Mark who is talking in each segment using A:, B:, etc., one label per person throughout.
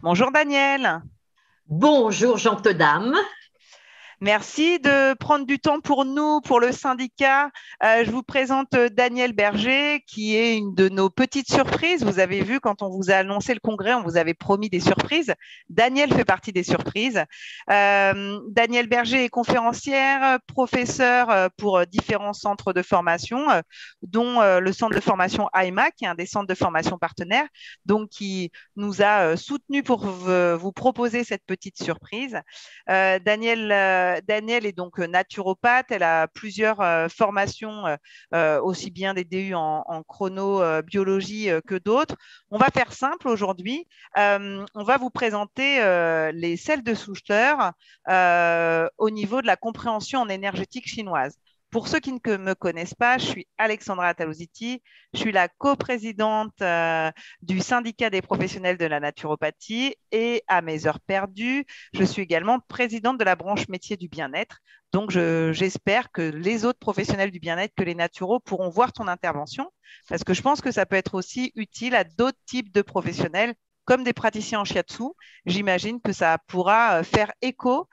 A: Bonjour Daniel,
B: Bonjour, gentes dames.
A: merci de prendre du temps pour nous, pour le syndicat. Je vous présente Daniel Berger, qui est une de nos petites surprises. Vous avez vu, quand on vous a annoncé le congrès, on vous avait promis des surprises. Daniel fait partie des surprises. Daniel Berger est conférencière, professeur pour différents centres de formation, dont le centre de formation AIMA, qui est un des centres de formation partenaires, donc qui nous a soutenus pour vous proposer cette petite surprise. Daniel est donc naturopathe. Elle a plusieurs formations, aussi bien des DU en chronobiologie que d'autres. On va faire simple aujourd'hui. On va vous présenter les sels de Souchter au niveau de la compréhension en énergétique chinoise. Pour ceux qui ne me connaissent pas, je suis Alexandra Talositi, je suis la coprésidente du syndicat des professionnels de la naturopathie et à mes heures perdues, je suis également présidente de la branche métier du bien-être. Donc, j'espère que les autres professionnels du bien-être que les naturaux pourront voir ton intervention parce que je pense que ça peut être aussi utile à d'autres types de professionnels comme des praticiens en shiatsu. J'imagine que ça pourra faire écho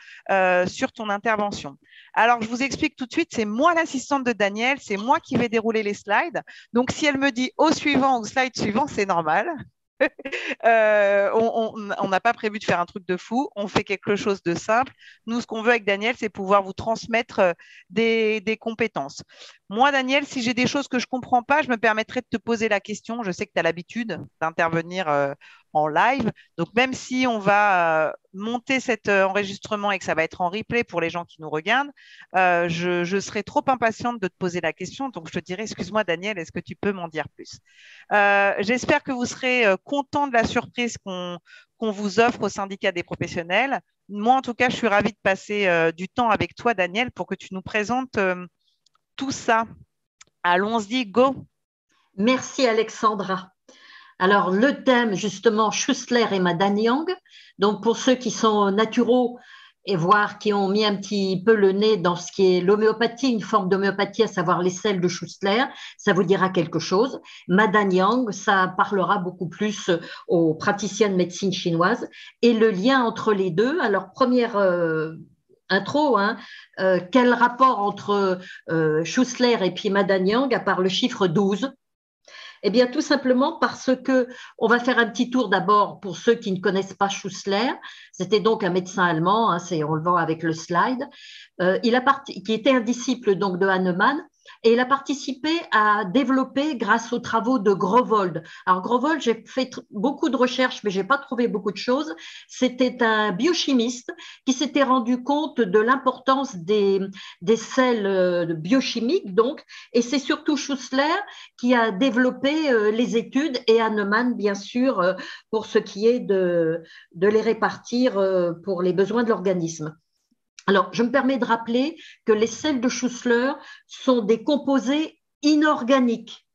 A: sur ton intervention. Alors, je vous explique tout de suite, c'est moi l'assistante de Daniel, c'est moi qui vais dérouler les slides. Donc, si elle me dit au suivant ou slide suivant, c'est normal. On n'a pas prévu de faire un truc de fou, on fait quelque chose de simple. Nous, ce qu'on veut avec Daniel, c'est pouvoir vous transmettre des compétences. Moi, Daniel, si j'ai des choses que je ne comprends pas, je me permettrai de te poser la question. Je sais que tu as l'habitude d'intervenir en live. Donc, même si on va monter cet enregistrement et que ça va être en replay pour les gens qui nous regardent, je serai trop impatiente de te poser la question. Donc, je te dirai, excuse-moi, Daniel, est-ce que tu peux m'en dire plus? J'espère que vous serez content de la surprise qu'on vous offre au syndicat des professionnels. Moi, en tout cas, je suis ravie de passer du temps avec toi, Daniel, pour que tu nous présentes tout ça. Allons-y, go.
B: Merci, Alexandra. Alors, le thème, justement, Schussler et Madame Yang. Donc, pour ceux qui sont naturaux et voir qui ont mis un petit peu le nez dans ce qui est l'homéopathie, une forme d'homéopathie, à savoir les sels de Schussler, ça vous dira quelque chose. Madame Yang, ça parlera beaucoup plus aux praticiens de médecine chinoise. Et le lien entre les deux, alors, première intro, hein, quel rapport entre Schussler et puis Madame Yang, à part le chiffre 12? Eh bien, tout simplement parce que on va faire un petit tour d'abord pour ceux qui ne connaissent pas Schussler. C'était donc un médecin allemand, hein, on le voit avec le slide, qui était un disciple donc de Hahnemann. Et il a participé à développer grâce aux travaux de Grovold. Alors Grovold, j'ai fait beaucoup de recherches, mais j'ai pas trouvé beaucoup de choses. C'était un biochimiste qui s'était rendu compte de l'importance des sels biochimiques, donc, et c'est surtout Schussler qui a développé les études et Hahnemann, bien sûr, pour ce qui est de les répartir pour les besoins de l'organisme. Alors, je me permets de rappeler que les sels de Schussler sont des composés inorganiques.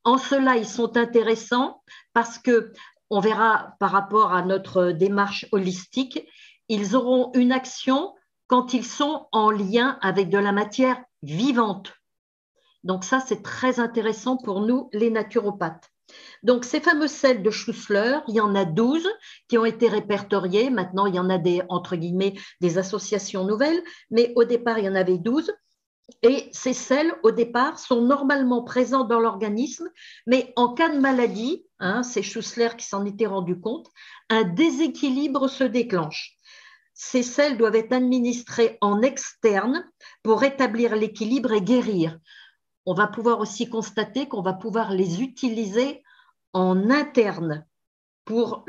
B: En cela, ils sont intéressants parce que, on verra par rapport à notre démarche holistique, ils auront une action quand ils sont en lien avec de la matière vivante. Donc ça, c'est très intéressant pour nous, les naturopathes. Donc ces fameux sels de Schussler, il y en a 12 qui ont été répertoriés. Maintenant, il y en a des, entre guillemets, des associations nouvelles, mais au départ, il y en avait 12. Et ces sels, au départ, sont normalement présents dans l'organisme, mais en cas de maladie, hein, c'est Schussler qui s'en était rendu compte, un déséquilibre se déclenche. Ces sels doivent être administrés en externe pour rétablir l'équilibre et guérir. On va pouvoir aussi constater qu'on va pouvoir les utiliser en interne pour,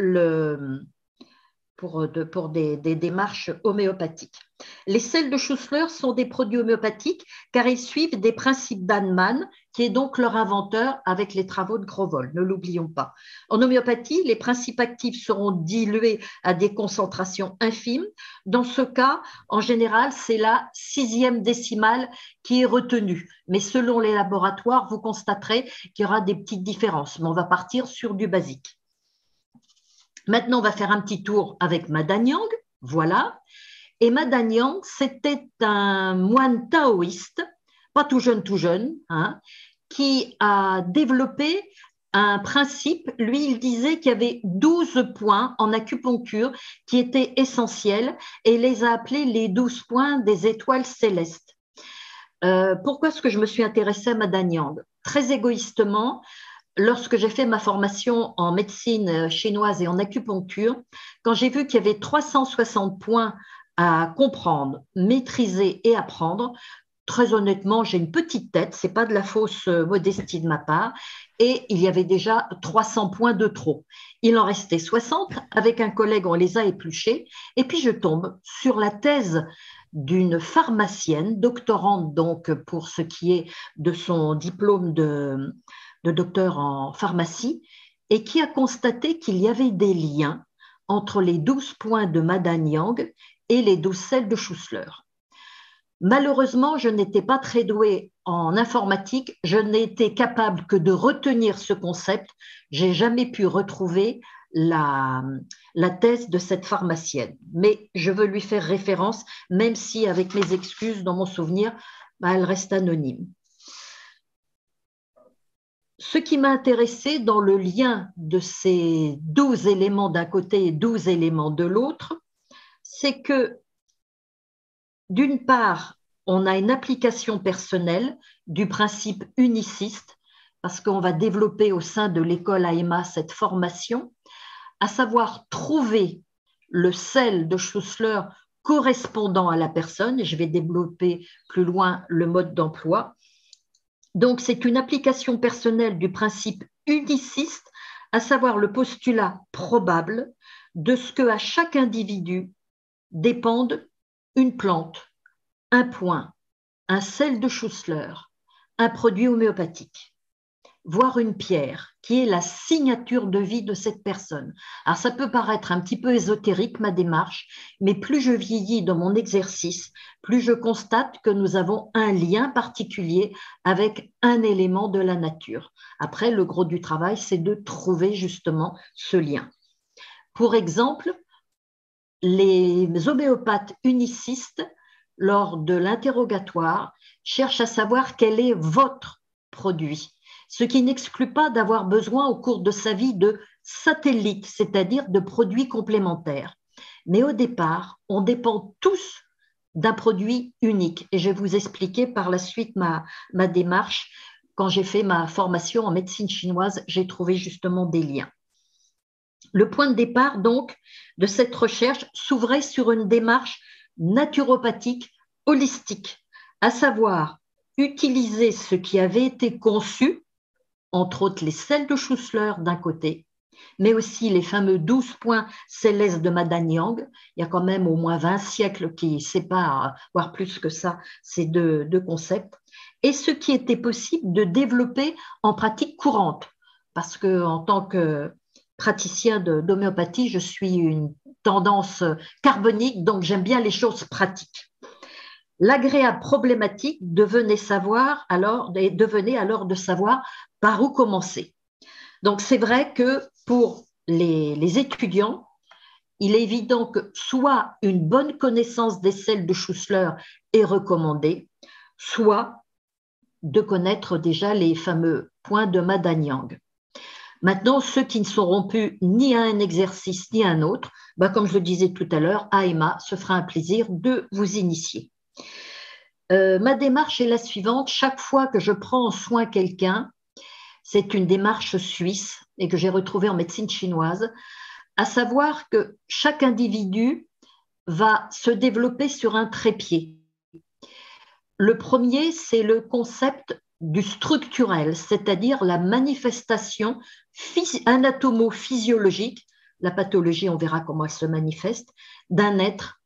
B: pour des démarches homéopathiques. Les sels de Schussler sont des produits homéopathiques car ils suivent des principes d'Hahnemann, qui est donc leur inventeur avec les travaux de Grovold, ne l'oublions pas. En homéopathie, les principes actifs seront dilués à des concentrations infimes. Dans ce cas, en général, c'est la 6e décimale qui est retenue. Mais selon les laboratoires, vous constaterez qu'il y aura des petites différences. Mais on va partir sur du basique. Maintenant, on va faire un petit tour avec Madame Yang. Voilà. Et Madame Yang, c'était un moine taoïste, pas tout jeune, hein, qui a développé un principe. Lui, il disait qu'il y avait 12 points en acupuncture qui étaient essentiels et il les a appelés les 12 points des étoiles célestes. Pourquoi est-ce que je me suis intéressée à Madame Yang? Très égoïstement, lorsque j'ai fait ma formation en médecine chinoise et en acupuncture, quand j'ai vu qu'il y avait 360 points à comprendre, maîtriser et apprendre, très honnêtement, j'ai une petite tête, c'est pas de la fausse modestie de ma part, et il y avait déjà 300 points de trop. Il en restait 60. Avec un collègue, on les a épluchés, et puis je tombe sur la thèse d'une pharmacienne, doctorante donc pour ce qui est de son diplôme de docteur en pharmacie, et qui a constaté qu'il y avait des liens entre les 12 points de Madame Yang et les 12 sels de Schussler. Malheureusement, je n'étais pas très douée en informatique. Je n'étais capable que de retenir ce concept. J'ai jamais pu retrouver la thèse de cette pharmacienne. Mais je veux lui faire référence, même si, avec mes excuses, dans mon souvenir, elle reste anonyme. Ce qui m'a intéressé dans le lien de ces 12 éléments d'un côté et 12 éléments de l'autre, c'est que d'une part, on a une application personnelle du principe uniciste, parce qu'on va développer au sein de l'école AEMA cette formation, à savoir trouver le sel de Schussler correspondant à la personne, et je vais développer plus loin le mode d'emploi. Donc, c'est une application personnelle du principe uniciste, à savoir le postulat probable de ce que à chaque individu dépendent une plante, un point, un sel de Schussler, un produit homéopathique, voire une pierre, qui est la signature de vie de cette personne. Alors ça peut paraître un petit peu ésotérique, ma démarche, mais plus je vieillis dans mon exercice, plus je constate que nous avons un lien particulier avec un élément de la nature. Après, le gros du travail, c'est de trouver justement ce lien. Pour exemple, les homéopathes unicistes, lors de l'interrogatoire, cherchent à savoir quel est votre produit, ce qui n'exclut pas d'avoir besoin au cours de sa vie de satellites, c'est-à-dire de produits complémentaires. Mais au départ, on dépend tous d'un produit unique. Et je vais vous expliquer par la suite ma démarche. Quand j'ai fait ma formation en médecine chinoise, j'ai trouvé justement des liens. Le point de départ, donc, de cette recherche s'ouvrait sur une démarche naturopathique holistique, à savoir utiliser ce qui avait été conçu, entre autres les sels de Schussler d'un côté, mais aussi les fameux 12 points célestes de Madame Yang. Il y a quand même au moins 20 siècles qui séparent, voire plus que ça, ces deux concepts, et ce qui était possible de développer en pratique courante, parce qu'en tant que praticien d'homéopathie, je suis une tendance carbonique, donc j'aime bien les choses pratiques. L'agréable problématique devenait alors de savoir par où commencer. Donc c'est vrai que pour les étudiants, il est évident que soit une bonne connaissance des sels de Schussler est recommandée, soit de connaître déjà les fameux points de Madame Yang. Maintenant, ceux qui ne sont rompus ni à un exercice ni à un autre, comme je le disais tout à l'heure, AEMA se fera un plaisir de vous initier. Ma démarche est la suivante. Chaque fois que je prends en soin quelqu'un, c'est une démarche suisse et que j'ai retrouvée en médecine chinoise, à savoir que chaque individu va se développer sur un trépied. Le premier, c'est le concept du structurel, c'est-à-dire la manifestation anatomo-physiologique, la pathologie, on verra comment elle se manifeste, d'un être.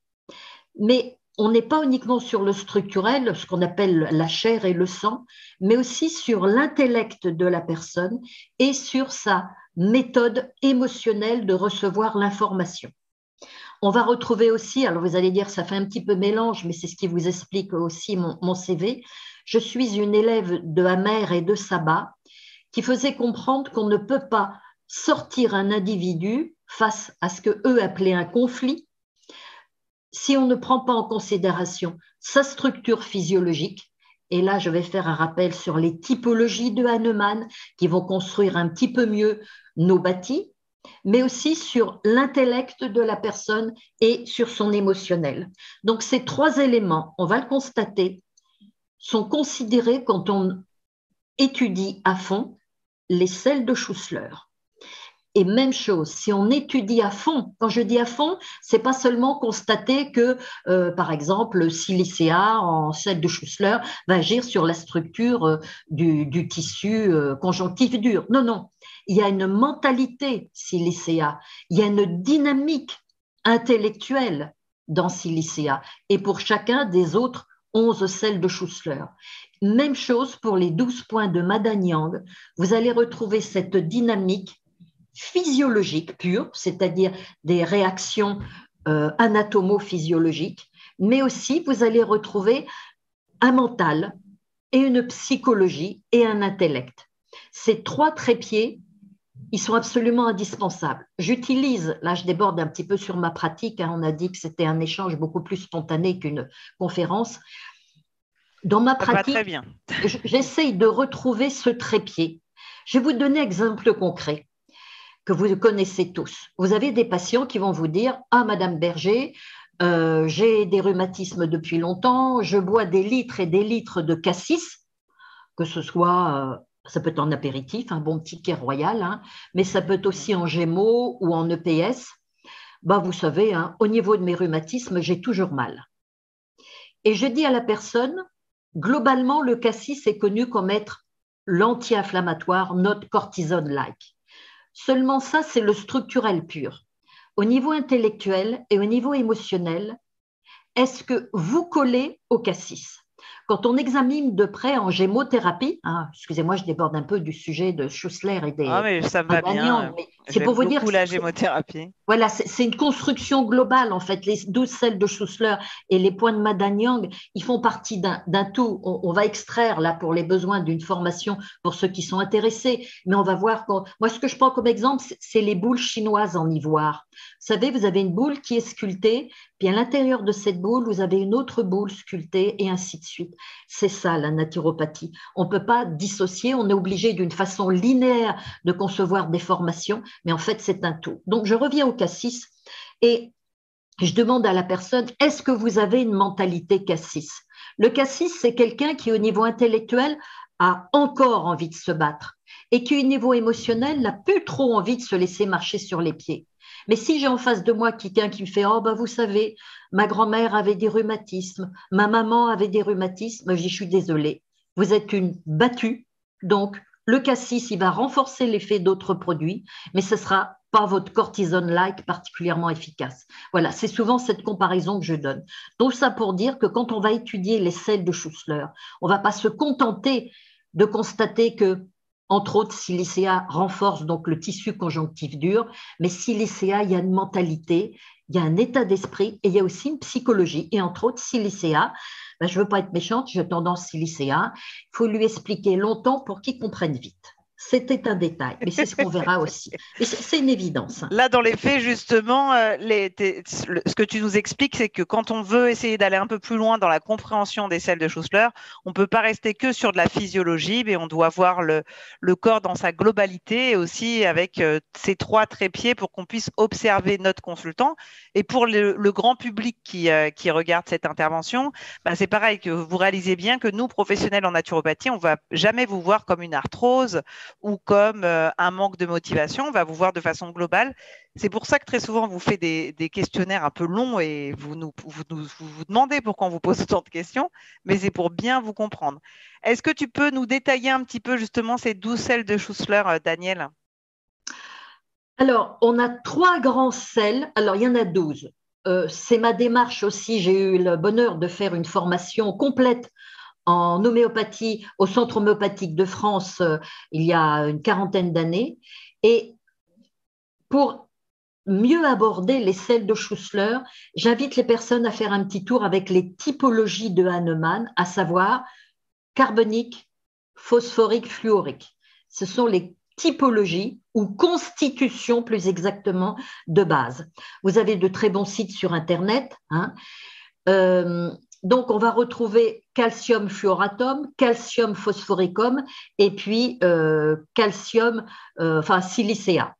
B: Mais on n'est pas uniquement sur le structurel, ce qu'on appelle la chair et le sang, mais aussi sur l'intellect de la personne et sur sa méthode émotionnelle de recevoir l'information. On va retrouver aussi, alors vous allez dire ça fait un petit peu mélange, mais c'est ce qui vous explique aussi mon CV. Je suis une élève de Hammer et de Sabat qui faisait comprendre qu'on ne peut pas sortir un individu face à ce qu'eux appelaient un conflit si on ne prend pas en considération sa structure physiologique et là je vais faire un rappel sur les typologies de Hahnemann qui vont construire un petit peu mieux nos bâtis, mais aussi sur l'intellect de la personne et sur son émotionnel. Donc ces trois éléments, on va le constater, sont considérés quand on étudie à fond les selles de Schussler. Et même chose, si on étudie à fond, quand je dis à fond, c'est pas seulement constater que, par exemple, le silicea en sel de Schussler va agir sur la structure du tissu conjonctif dur. Non, non, il y a une mentalité silicea, il y a une dynamique intellectuelle dans silicea, et pour chacun des autres 11 sels de Schussler. Même chose pour les 12 points de Madaniang, vous allez retrouver cette dynamique physiologiques pures, c'est-à-dire des réactions anatomo-physiologiques, mais aussi vous allez retrouver un mental et une psychologie et un intellect. Ces trois trépieds, ils sont absolument indispensables. J'utilise, là je déborde un petit peu sur ma pratique, hein, on a dit que c'était un échange beaucoup plus spontané qu'une conférence. Dans ma pratique, j'essaye de retrouver ce trépied. Je vais vous donner un exemple concret que vous connaissez tous. Vous avez des patients qui vont vous dire « Ah, Madame Berger, j'ai des rhumatismes depuis longtemps, je bois des litres et des litres de cassis, que ce soit, ça peut être en apéritif, un bon petit quai royal, hein, mais ça peut être aussi en gémeaux ou en EPS. Ben, vous savez, hein, au niveau de mes rhumatismes, j'ai toujours mal. » Et je dis à la personne, globalement, le cassis est connu comme être l'anti-inflammatoire, not cortisone-like. Seulement ça, c'est le structurel pur. Au niveau intellectuel et au niveau émotionnel, est-ce que vous collez au cassis? Quand on examine de près en gémothérapie, hein, excusez-moi, je déborde un peu du sujet de Schussler et des
A: mais ça va bien.
B: C'est pour vous dire que
A: la gémothérapie.
B: Voilà, c'est une construction globale, en fait. Les 12 sels de Schussler et les points de Madaniang, ils font partie d'un tout. On va extraire, là, pour les besoins d'une formation, pour ceux qui sont intéressés. Mais on va voir, moi, ce que je prends comme exemple, c'est les boules chinoises en ivoire. Vous savez, vous avez une boule qui est sculptée, puis à l'intérieur de cette boule, vous avez une autre boule sculptée, et ainsi de suite. C'est ça, la naturopathie. On ne peut pas dissocier, on est obligé d'une façon linéaire de concevoir des formations, mais en fait, c'est un tout. Donc, je reviens au cassis et je demande à la personne, est-ce que vous avez une mentalité cassis? Le cassis, c'est quelqu'un qui, au niveau intellectuel, a encore envie de se battre et qui, au niveau émotionnel, n'a plus trop envie de se laisser marcher sur les pieds. Mais si j'ai en face de moi quelqu'un qui me fait « Oh, ben vous savez, ma grand-mère avait des rhumatismes, ma maman avait des rhumatismes », je dis « Je suis désolée, vous êtes une battue, donc le cassis, il va renforcer l'effet d'autres produits, mais ce ne sera pas votre cortisone-like particulièrement efficace. » Voilà, c'est souvent cette comparaison que je donne. Donc ça pour dire que quand on va étudier les sels de Schussler, on ne va pas se contenter de constater que, entre autres, silicea renforce donc le tissu conjonctif dur, mais silicea, il y a une mentalité, il y a un état d'esprit et il y a aussi une psychologie. Et entre autres, silicea, ben, je ne veux pas être méchante, j'ai tendance silicea, il faut lui expliquer longtemps pour qu'il comprenne vite. C'était un détail, mais c'est ce qu'on verra aussi. Et c'est une évidence.
A: Là, dans les faits, justement, ce que tu nous expliques, c'est que quand on veut essayer d'aller un peu plus loin dans la compréhension des selles de Schussler, on ne peut pas rester que sur de la physiologie, mais on doit voir le corps dans sa globalité et aussi avec ces trois trépieds pour qu'on puisse observer notre consultant. Et pour le grand public qui regarde cette intervention, bah, c'est pareil, que vous réalisez bien que nous, professionnels en naturopathie, on ne va jamais vous voir comme une arthrose ou comme un manque de motivation, on va vous voir de façon globale. C'est pour ça que très souvent, on vous fait des questionnaires un peu longs et vous demandez pourquoi on vous pose autant de questions, mais c'est pour bien vous comprendre. Est-ce que tu peux nous détailler un petit peu justement ces 12 sels de Schussler, Daniel?
B: Alors, on a 3 grands sels. Alors, il y en a 12. C'est ma démarche aussi. J'ai eu le bonheur de faire une formation complète en homéopathie au Centre homéopathique de France il y a une quarantaine d'années. Et pour mieux aborder les sels de Schussler, j'invite les personnes à faire un petit tour avec les typologies de Hahnemann, à savoir carbonique, phosphorique, fluorique. Ce sont les typologies ou constitutions plus exactement de base. Vous avez de très bons sites sur Internet. Hein. Donc, on va retrouver calcium fluoratum, calcium phosphoricum et puis calcium, silicea.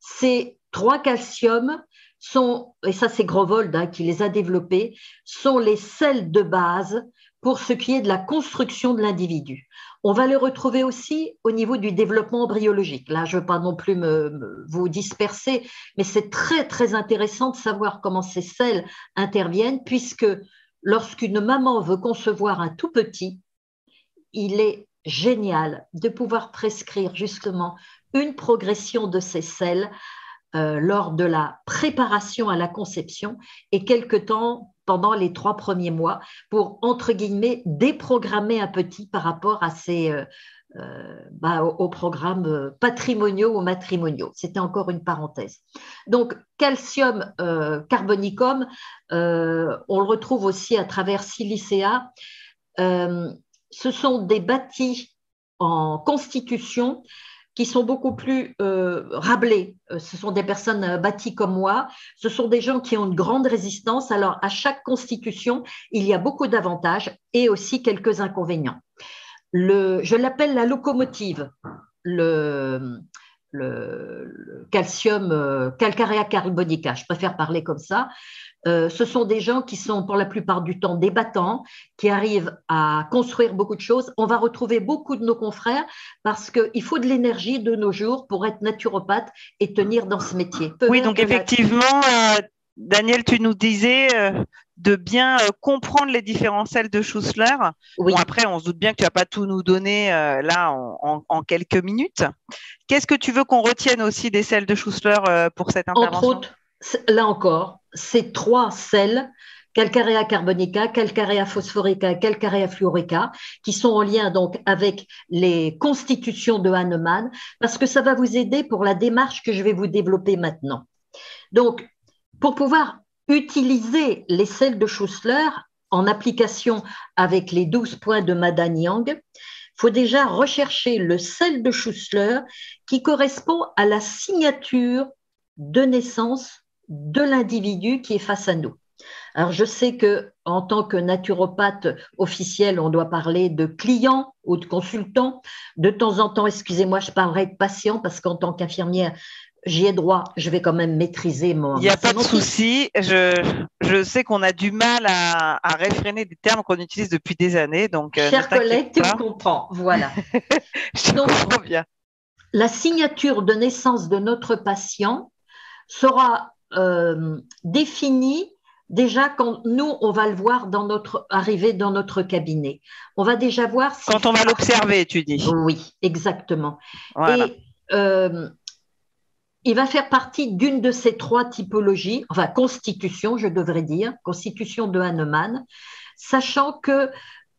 B: Ces 3 calciums sont, et ça c'est Grovold qui les a développés, sont les sels de base pour ce qui est de la construction de l'individu. On va les retrouver aussi au niveau du développement embryologique. Là, je ne veux pas non plus vous disperser, mais c'est très, très intéressant de savoir comment ces sels interviennent, puisque lorsqu'une maman veut concevoir un tout petit, il est génial de pouvoir prescrire justement une progression de ces sels lors de la préparation à la conception et quelque temps pendant les 3 premiers mois pour, entre guillemets, déprogrammer un petit par rapport à aux programmes patrimoniaux ou matrimoniaux. C'était encore une parenthèse. Donc, calcium carbonicum, on le retrouve aussi à travers silicea. Ce sont des bâtis en constitution qui sont beaucoup plus rablés. Ce sont des personnes bâties comme moi. Ce sont des gens qui ont une grande résistance. Alors, à chaque constitution, il y a beaucoup d'avantages et aussi quelques inconvénients. Je l'appelle la locomotive, le calcium calcarea carbonica. Je préfère parler comme ça. Ce sont des gens qui sont pour la plupart du temps des battants, qui arrivent à construire beaucoup de choses. On va retrouver beaucoup de nos confrères parce qu'il faut de l'énergie de nos jours pour être naturopathe et tenir dans ce métier.
A: Oui, donc effectivement, Daniel, tu nous disais de bien comprendre les différents sels de Schussler.
B: Oui.
A: Bon, après, on se doute bien que tu ne vas pas tout nous donner là en quelques minutes. Qu'est-ce que tu veux qu'on retienne aussi des sels de Schussler pour cette intervention?
B: Entre autres, là encore, ces 3 sels, calcarea carbonica, calcarea phosphorica, calcarea fluorica, qui sont en lien donc avec les constitutions de Hahnemann, parce que ça va vous aider pour la démarche que je vais vous développer maintenant. Donc, pour pouvoir utiliser les sels de Schussler en application avec les 12 points de Madaniang, il faut déjà rechercher le sel de Schussler qui correspond à la signature de naissance de l'individu qui est face à nous. Alors, je sais qu'en tant que naturopathe officiel, on doit parler de client ou de consultant. De temps en temps, excusez-moi, je parlerai de patient parce qu'en tant qu'infirmière, j'y ai droit, je vais quand même maîtriser mon.
A: Il n'y a pas de souci. Je sais qu'on a du mal à réfréner des termes qu'on utilise depuis des années. Donc,
B: chers collègues, tu me comprends. Voilà.
A: Je comprends bien.
B: La signature de naissance de notre patient sera définie déjà quand nous, on va le voir arriver dans notre cabinet. On va déjà voir si.
A: Quand on va l'observer, tu dis.
B: Oui, exactement.
A: Voilà.
B: Et il va faire partie d'une de ces 3 typologies, enfin constitution, je devrais dire, constitution de Hahnemann, sachant que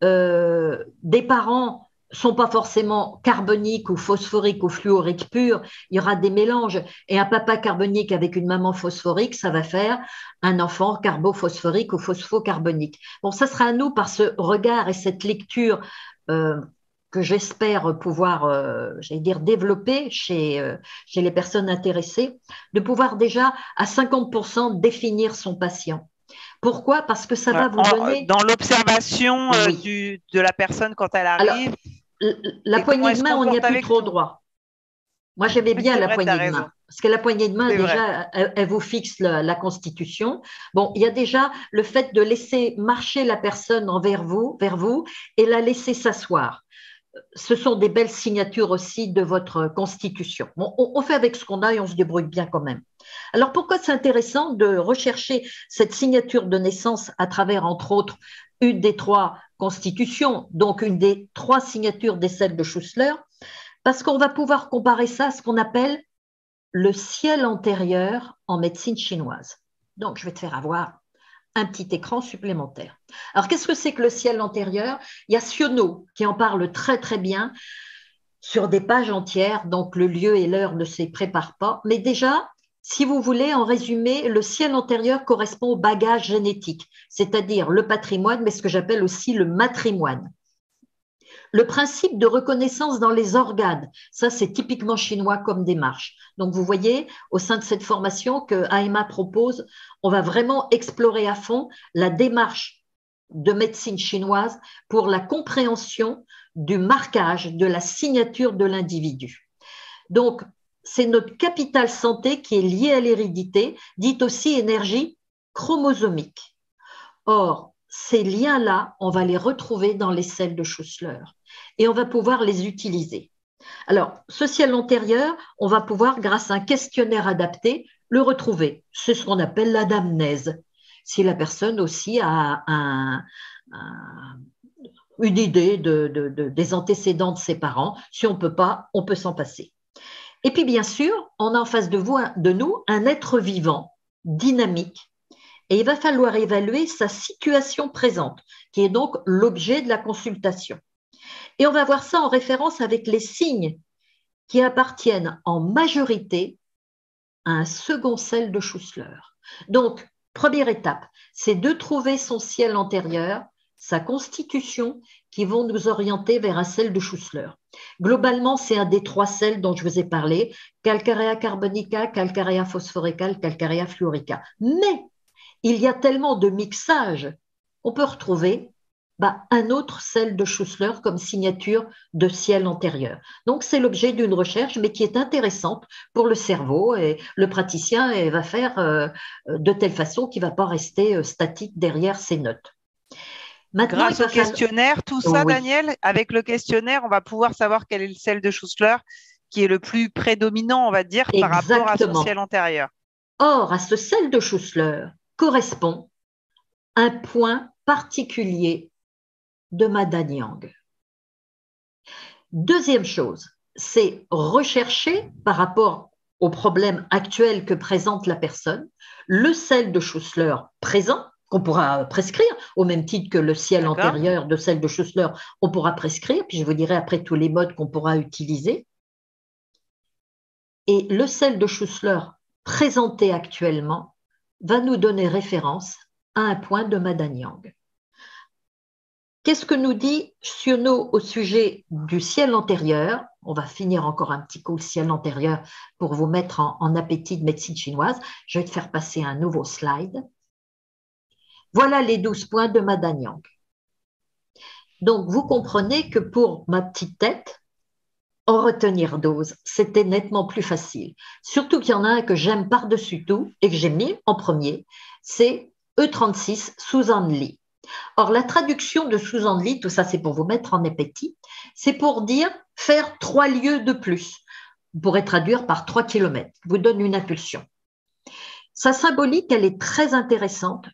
B: des parents sont pas forcément carboniques ou phosphoriques ou fluoriques purs, il y aura des mélanges. Et un papa carbonique avec une maman phosphorique, ça va faire un enfant carbophosphorique ou phosphocarbonique. Bon, ça sera à nous par ce regard et cette lecture que j'espère pouvoir, j'allais dire, développer chez les personnes intéressées, de pouvoir déjà à 50% définir son patient. Pourquoi? Parce que ça va vous donner…
A: Dans l'observation de la personne quand elle arrive…
B: Alors, la poignée de main, on n'y a plus trop droit. Moi, j'aimais bien la poignée de main. Parce que la poignée de main, déjà, elle vous fixe la constitution. Bon, il y a déjà le fait de laisser marcher la personne vers vous et la laisser s'asseoir. Ce sont des belles signatures aussi de votre constitution. Bon, on fait avec ce qu'on a et on se débrouille bien quand même. Alors, pourquoi c'est intéressant de rechercher cette signature de naissance à travers, entre autres, une des 3 constitutions, donc une des 3 signatures des sels de Schussler? Parce qu'on va pouvoir comparer ça à ce qu'on appelle le ciel antérieur en médecine chinoise. Donc, je vais te faire avoir un petit écran supplémentaire. Alors, qu'est-ce que c'est que le ciel antérieur? Il y a Siono qui en parle très, très bien sur des pages entières. Donc, le lieu et l'heure ne s'y préparent pas. Mais déjà, si vous voulez, en résumé, le ciel antérieur correspond au bagage génétique, c'est-à-dire le patrimoine, mais ce que j'appelle aussi le matrimoine. Le principe de reconnaissance dans les organes, ça c'est typiquement chinois comme démarche. Donc vous voyez, au sein de cette formation que AEMA propose, on va vraiment explorer à fond la démarche de médecine chinoise pour la compréhension du marquage, de la signature de l'individu. Donc, c'est notre capital santé qui est lié à l'hérédité, dite aussi énergie chromosomique. Or, ces liens-là, on va les retrouver dans les selles de Schussler et on va pouvoir les utiliser. Alors, ce ciel antérieur, on va pouvoir, grâce à un questionnaire adapté, le retrouver. C'est ce qu'on appelle l'anamnèse. Si la personne aussi a une idée des antécédents de ses parents, si on ne peut pas, on peut s'en passer. Et puis, bien sûr, on a en face de nous un être vivant, dynamique, et il va falloir évaluer sa situation présente, qui est donc l'objet de la consultation. Et on va voir ça en référence avec les signes qui appartiennent en majorité à un second ciel de Schussler. Donc, première étape, c'est de trouver son ciel antérieur, sa constitution, qui vont nous orienter vers un ciel de Schussler. Globalement, c'est un des 3 sels dont je vous ai parlé, calcarea carbonica, calcarea phosphorica, calcarea fluorica. Mais il y a tellement de mixages, on peut retrouver un autre sel de Schussler comme signature de ciel antérieur. Donc, c'est l'objet d'une recherche, mais qui est intéressante pour le cerveau et le praticien va faire de telle façon qu'il ne va pas rester statique derrière ses notes.
A: Maintenant, grâce au questionnaire, tout ça, oui. Daniel, avec le questionnaire, on va pouvoir savoir quel est le sel de Schussler qui est le plus prédominant, on va dire, par rapport à son ciel antérieur.
B: Or, à ce sel de Schussler correspond un point particulier de Madanyang. Deuxième chose, c'est rechercher par rapport au problème actuel que présente la personne, le sel de Schussler présent, qu'on pourra prescrire, au même titre que le ciel antérieur de sel de Schussler, on pourra prescrire, puis je vous dirai après tous les modes qu'on pourra utiliser. Et le sel de Schussler présenté actuellement va nous donner référence à un point de Madanyang. Qu'est-ce que nous dit Siono au sujet du ciel antérieur? On va finir encore un petit coup le ciel antérieur pour vous mettre en appétit de médecine chinoise. Je vais te faire passer un nouveau slide. Voilà les 12 points de Madanyang. Donc, vous comprenez que pour ma petite tête, en retenir 12, c'était nettement plus facile. Surtout qu'il y en a un que j'aime par-dessus tout et que j'ai mis en premier, c'est E36 Susan Lee. Or, la traduction de Susan Lee, tout ça c'est pour vous mettre en appétit, c'est pour dire faire 3 lieues de plus. Vous pourrez traduire par 3 kilomètres, vous donne une impulsion. Sa symbolique, elle est très intéressante,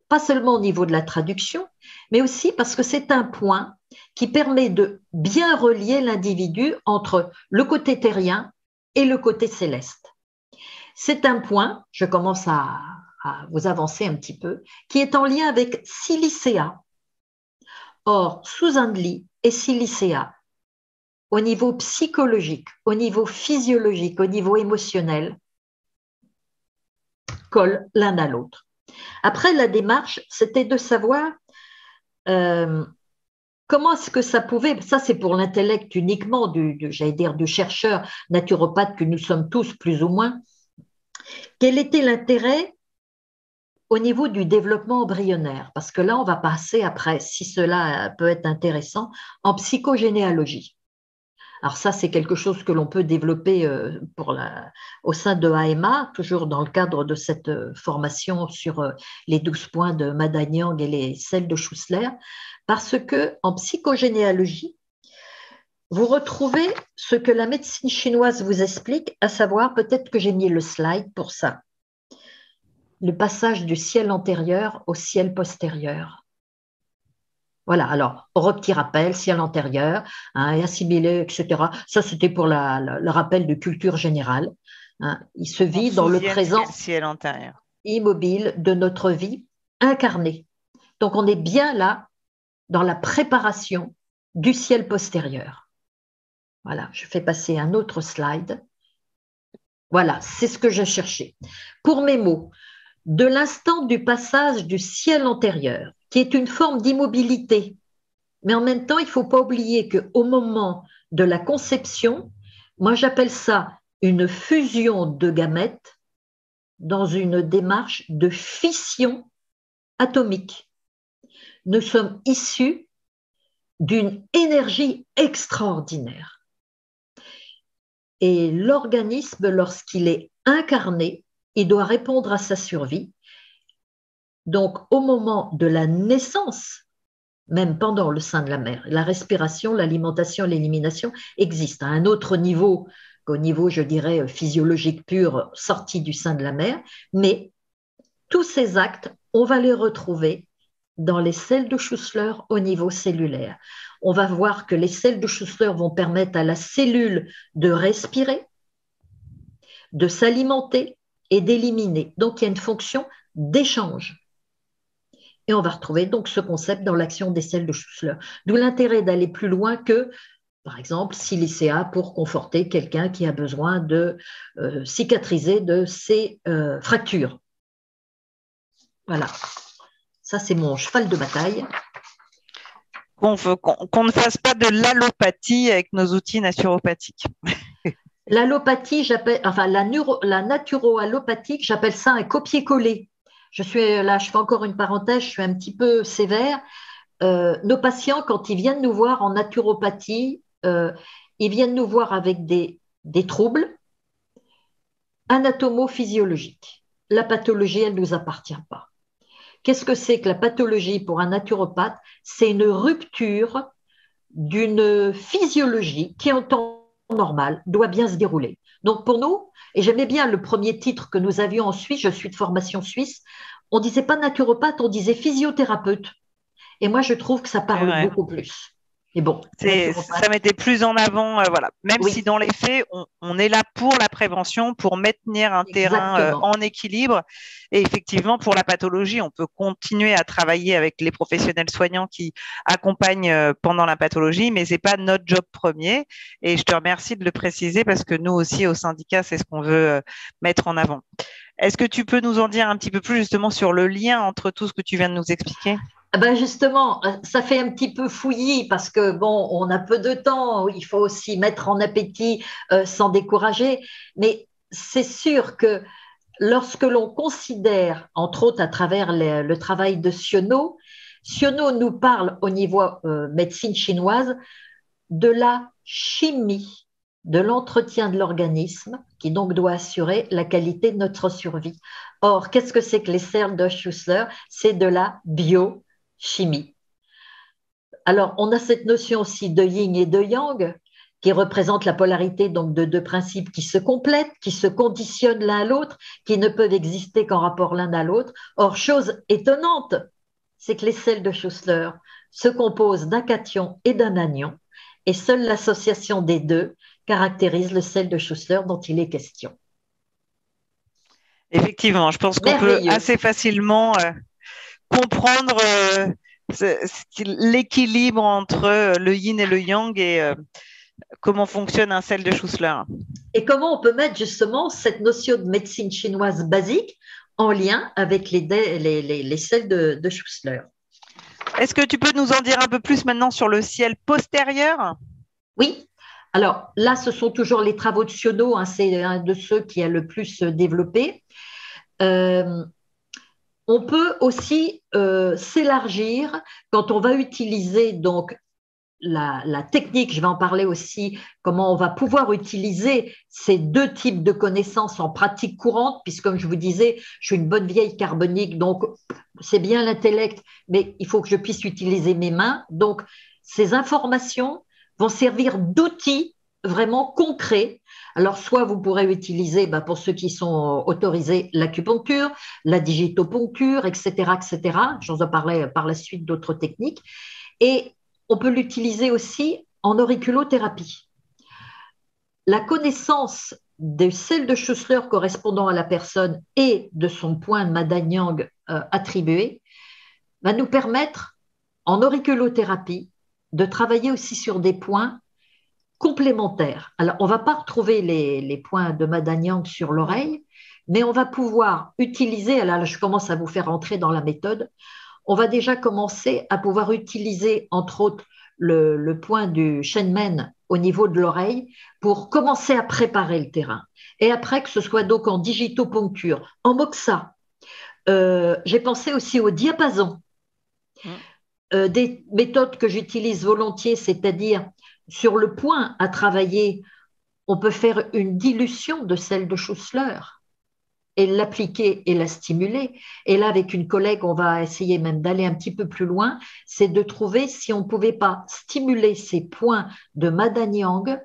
B: pas seulement au niveau de la traduction, mais aussi parce que c'est un point qui permet de bien relier l'individu entre le côté terrien et le côté céleste. C'est un point, je commence à vous avancer un petit peu, qui est en lien avec Silicea. Or, Susan Lee et Silicea, au niveau psychologique, au niveau physiologique, au niveau émotionnel, collent l'un à l'autre. Après, la démarche, c'était de savoir comment est-ce que ça pouvait, ça c'est pour l'intellect uniquement, j'allais dire, du chercheur naturopathe que nous sommes tous plus ou moins, quel était l'intérêt au niveau du développement embryonnaire, parce que là, on va passer après, si cela peut être intéressant, en psychogénéalogie. Alors ça, c'est quelque chose que l'on peut développer au sein de AMA, toujours dans le cadre de cette formation sur les 12 points de Madanyang et les sels de Schussler, parce qu'en psychogénéalogie, vous retrouvez ce que la médecine chinoise vous explique, à savoir, peut-être que j'ai mis le slide pour ça, le passage du ciel antérieur au ciel postérieur. Voilà, alors, petit rappel, ciel antérieur, assimilé, etc. Ça, c'était pour le rappel de culture générale. Il se vit dans le présent
A: ciel antérieur,
B: immobile de notre vie incarnée. Donc, on est bien là dans la préparation du ciel postérieur. Voilà, je fais passer un autre slide. Voilà, c'est ce que j'ai cherché. Pour mes mots, de l'instant du passage du ciel antérieur, qui est une forme d'immobilité, mais en même temps, il ne faut pas oublier qu'au moment de la conception, moi j'appelle ça une fusion de gamètes dans une démarche de fission atomique. nous sommes issus d'une énergie extraordinaire. Et l'organisme, lorsqu'il est incarné, il doit répondre à sa survie. Donc, au moment de la naissance, même pendant le sein de la mère, la respiration, l'alimentation, l'élimination existent à un autre niveau qu'au niveau, je dirais, physiologique pur, sorti du sein de la mère. Mais tous ces actes, on va les retrouver dans les selles de Schussler au niveau cellulaire. On va voir que les selles de Schussler vont permettre à la cellule de respirer, de s'alimenter et d'éliminer. Donc, il y a une fonction d'échange. Et on va retrouver donc ce concept dans l'action des selles de Schussler. D'où l'intérêt d'aller plus loin que, par exemple, Silicea pour conforter quelqu'un qui a besoin de cicatriser de ses fractures. Voilà. Ça, c'est mon cheval de bataille.
A: Qu'on ne fasse pas de l'allopathie avec nos outils naturopathiques.
B: L'allopathie, la naturo-allopathique, j'appelle ça un copier-coller. Je fais encore une parenthèse, je suis un petit peu sévère. Nos patients, quand ils viennent nous voir en naturopathie, ils viennent nous voir avec des troubles anatomo-physiologiques. La pathologie, elle ne nous appartient pas. Qu'est-ce que c'est que la pathologie pour un naturopathe? C'est une rupture d'une physiologie qui, en temps normal, doit bien se dérouler. Donc pour nous, et j'aimais bien le premier titre que nous avions en Suisse, je suis de formation suisse, on ne disait pas naturopathe, on disait physiothérapeute. Et moi, je trouve que ça parle beaucoup plus. Et bon,
A: ça mettait plus en avant, voilà. Même
B: oui.
A: Si dans les faits, on est là pour la prévention, pour maintenir un terrain en équilibre. Et effectivement, pour la pathologie, on peut continuer à travailler avec les professionnels soignants qui accompagnent pendant la pathologie, mais c'est pas notre job premier. Et je te remercie de le préciser parce que nous aussi, au syndicat, c'est ce qu'on veut mettre en avant. Est-ce que tu peux nous en dire un petit peu plus justement sur le lien entre tout ce que tu viens de nous expliquer ?
B: Ben justement, ça fait un petit peu fouillis parce que bon, on a peu de temps, il faut aussi mettre en appétit sans décourager, mais c'est sûr que lorsque l'on considère, entre autres à travers le travail de Sionneau, Sionneau nous parle au niveau médecine chinoise de la chimie de l'entretien de l'organisme qui donc doit assurer la qualité de notre survie. Or, qu'est-ce que c'est que les selles de Schussler? C'est de la biochimie. Alors, on a cette notion aussi de yin et de yang qui représente la polarité donc de deux principes qui se complètent, qui se conditionnent l'un à l'autre, qui ne peuvent exister qu'en rapport l'un à l'autre. Or, chose étonnante, c'est que les selles de Schussler se composent d'un cation et d'un anion, et seule l'association des deux caractérise le sel de Schussler dont il est question.
A: Effectivement, je pense qu'on peut assez facilement comprendre l'équilibre entre le yin et le yang et comment fonctionne un sel de Schussler.
B: Et comment on peut mettre justement cette notion de médecine chinoise basique en lien avec les sels de Schussler.
A: Est-ce que tu peux nous en dire un peu plus maintenant sur le ciel postérieur?
B: Oui. Alors là, ce sont toujours les travaux de Sionneau, hein, c'est un de ceux qui a le plus développé. On peut aussi s'élargir quand on va utiliser donc la technique, je vais en parler aussi, comment on va pouvoir utiliser ces deux types de connaissances en pratique courante, puisque comme je vous disais, je suis une bonne vieille carbonique, donc c'est bien l'intellect, mais il faut que je puisse utiliser mes mains. Donc, ces informations vont servir d'outils vraiment concrets. Alors, soit vous pourrez utiliser, pour ceux qui sont autorisés, l'acupuncture, la digitopuncture, etc., etc. J'en parler par la suite d'autres techniques. Et on peut l'utiliser aussi en auriculothérapie. La connaissance des selles de Schussler correspondant à la personne et de son point de Madanyang attribué va nous permettre, en auriculothérapie, de travailler aussi sur des points complémentaires. Alors, on ne va pas retrouver les points de Madanyang sur l'oreille, mais on va pouvoir utiliser, alors là, je commence à vous faire entrer dans la méthode, on va déjà commencer à pouvoir utiliser, entre autres, le point du Shenmen au niveau de l'oreille pour commencer à préparer le terrain. Et après, que ce soit donc en digitopuncture, en moxa, j'ai pensé aussi au diapason. des méthodes que j'utilise volontiers, c'est-à-dire sur le point à travailler, on peut faire une dilution de sel de Schussler et l'appliquer et la stimuler. Et là, avec une collègue, on va essayer même d'aller un petit peu plus loin, c'est de trouver si on ne pouvait pas stimuler ces points de Madanyang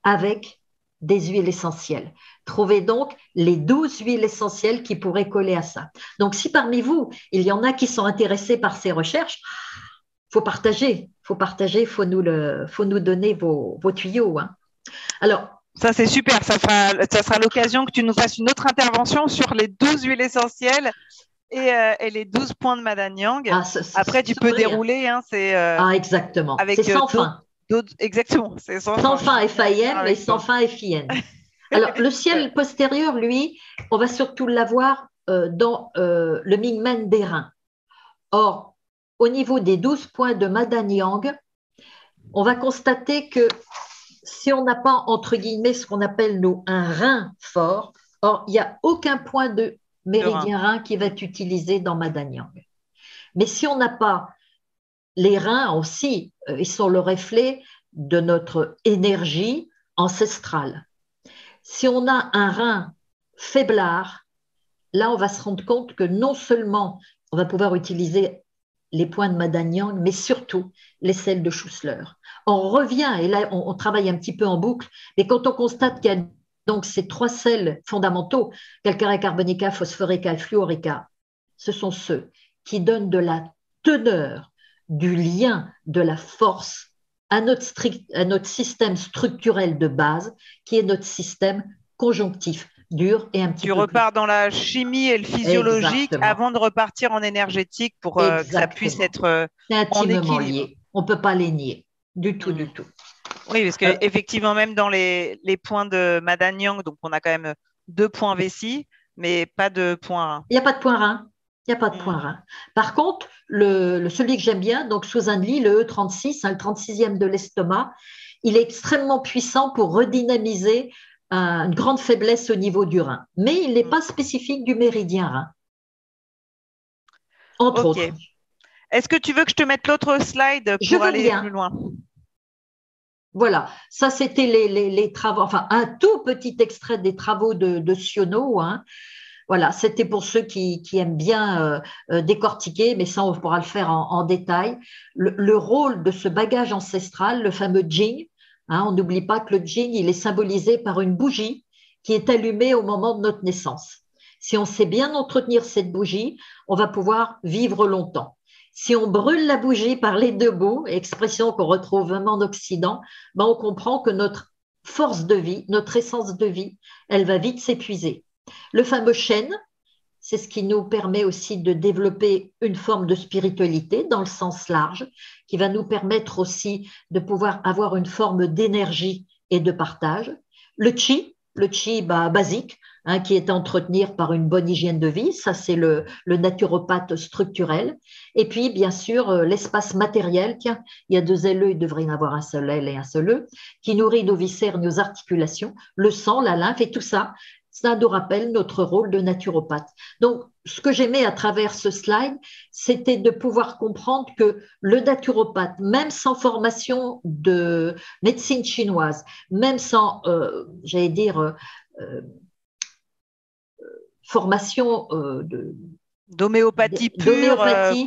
B: avec des huiles essentielles. Trouvez donc les 12 huiles essentielles qui pourraient coller à ça. Donc, si parmi vous, il y en a qui sont intéressés par ces recherches, faut nous donner vos tuyaux. Hein. Alors,
A: ça, c'est super. Ça sera l'occasion que tu nous fasses une autre intervention sur les 12 huiles essentielles et les 12 points de Madanyang. Après, tu peux dérouler. Hein,
B: exactement.
A: C'est
B: sans fin.
A: Exactement. C'est
B: sans fin FIM et sans fin FIN. Alors, le ciel postérieur, lui, on va surtout l'avoir dans le Mingmen des reins. Or, au niveau des 12 points de Madanyang, on va constater que si on n'a pas, entre guillemets, ce qu'on appelle, nous, un rein fort, or, il n'y a aucun point de méridien rein qui va être utilisé dans Madanyang. Mais si on n'a pas les reins aussi, ils sont le reflet de notre énergie ancestrale. Si on a un rein faiblard, là, on va se rendre compte que non seulement on va pouvoir utiliser les points de Madanyang, mais surtout les sels de Schussler. On revient, et là, on travaille un petit peu en boucle, mais quand on constate qu'il y a donc ces 3 sels fondamentaux, calcaire carbonica, phosphorica et fluorica, ce sont ceux qui donnent de la teneur, du lien, de la force à notre système structurel de base, qui est notre système conjonctif, dur et un petit peu.
A: Tu repars dans la chimie et le physiologique avant de repartir en énergétique pour que ça puisse être
B: en équilibre. Lié. On ne peut pas les nier, du tout.
A: Oui, parce qu'effectivement, même dans les points de Madanyang, donc on a quand même 2 points vessie, mais pas de point rein.
B: Il n'y a pas de point rein. Il n'y a pas de point rein. Par contre, celui que j'aime bien, donc sous un lit, le E36, le 36e de l'estomac, il est extrêmement puissant pour redynamiser une grande faiblesse au niveau du rein. Mais il n'est pas spécifique du méridien rein. Entre autres.
A: Est-ce que tu veux que je te mette l'autre slide pour aller plus loin?
B: Voilà, ça c'était les travaux, enfin un tout petit extrait des travaux de Siono. Hein. Voilà, c'était pour ceux qui aiment bien décortiquer, mais ça on pourra le faire en détail. Le rôle de ce bagage ancestral, le fameux Jing, hein, on n'oublie pas que le Jing, il est symbolisé par une bougie qui est allumée au moment de notre naissance. Si on sait bien entretenir cette bougie, on va pouvoir vivre longtemps. Si on brûle la bougie par les 2 bouts, expression qu'on retrouve même en Occident, ben on comprend que notre force de vie, notre essence de vie, elle va vite s'épuiser. Le fameux chêne, c'est ce qui nous permet aussi de développer une forme de spiritualité dans le sens large, qui va nous permettre aussi de pouvoir avoir une forme d'énergie et de partage. Le chi basique, hein, qui est à entretenir par une bonne hygiène de vie, ça c'est le naturopathe structurel. Et puis bien sûr l'espace matériel, tiens, il y a 2 aileux, il devrait y en avoir un seul aile et un seul œuf, qui nourrit nos viscères, nos articulations, le sang, la lymphe et tout ça. Ça nous rappelle notre rôle de naturopathe. Donc, ce que j'aimais à travers ce slide, c'était de pouvoir comprendre que le naturopathe, même sans formation de médecine chinoise, même sans, formation
A: d'homéopathie pure,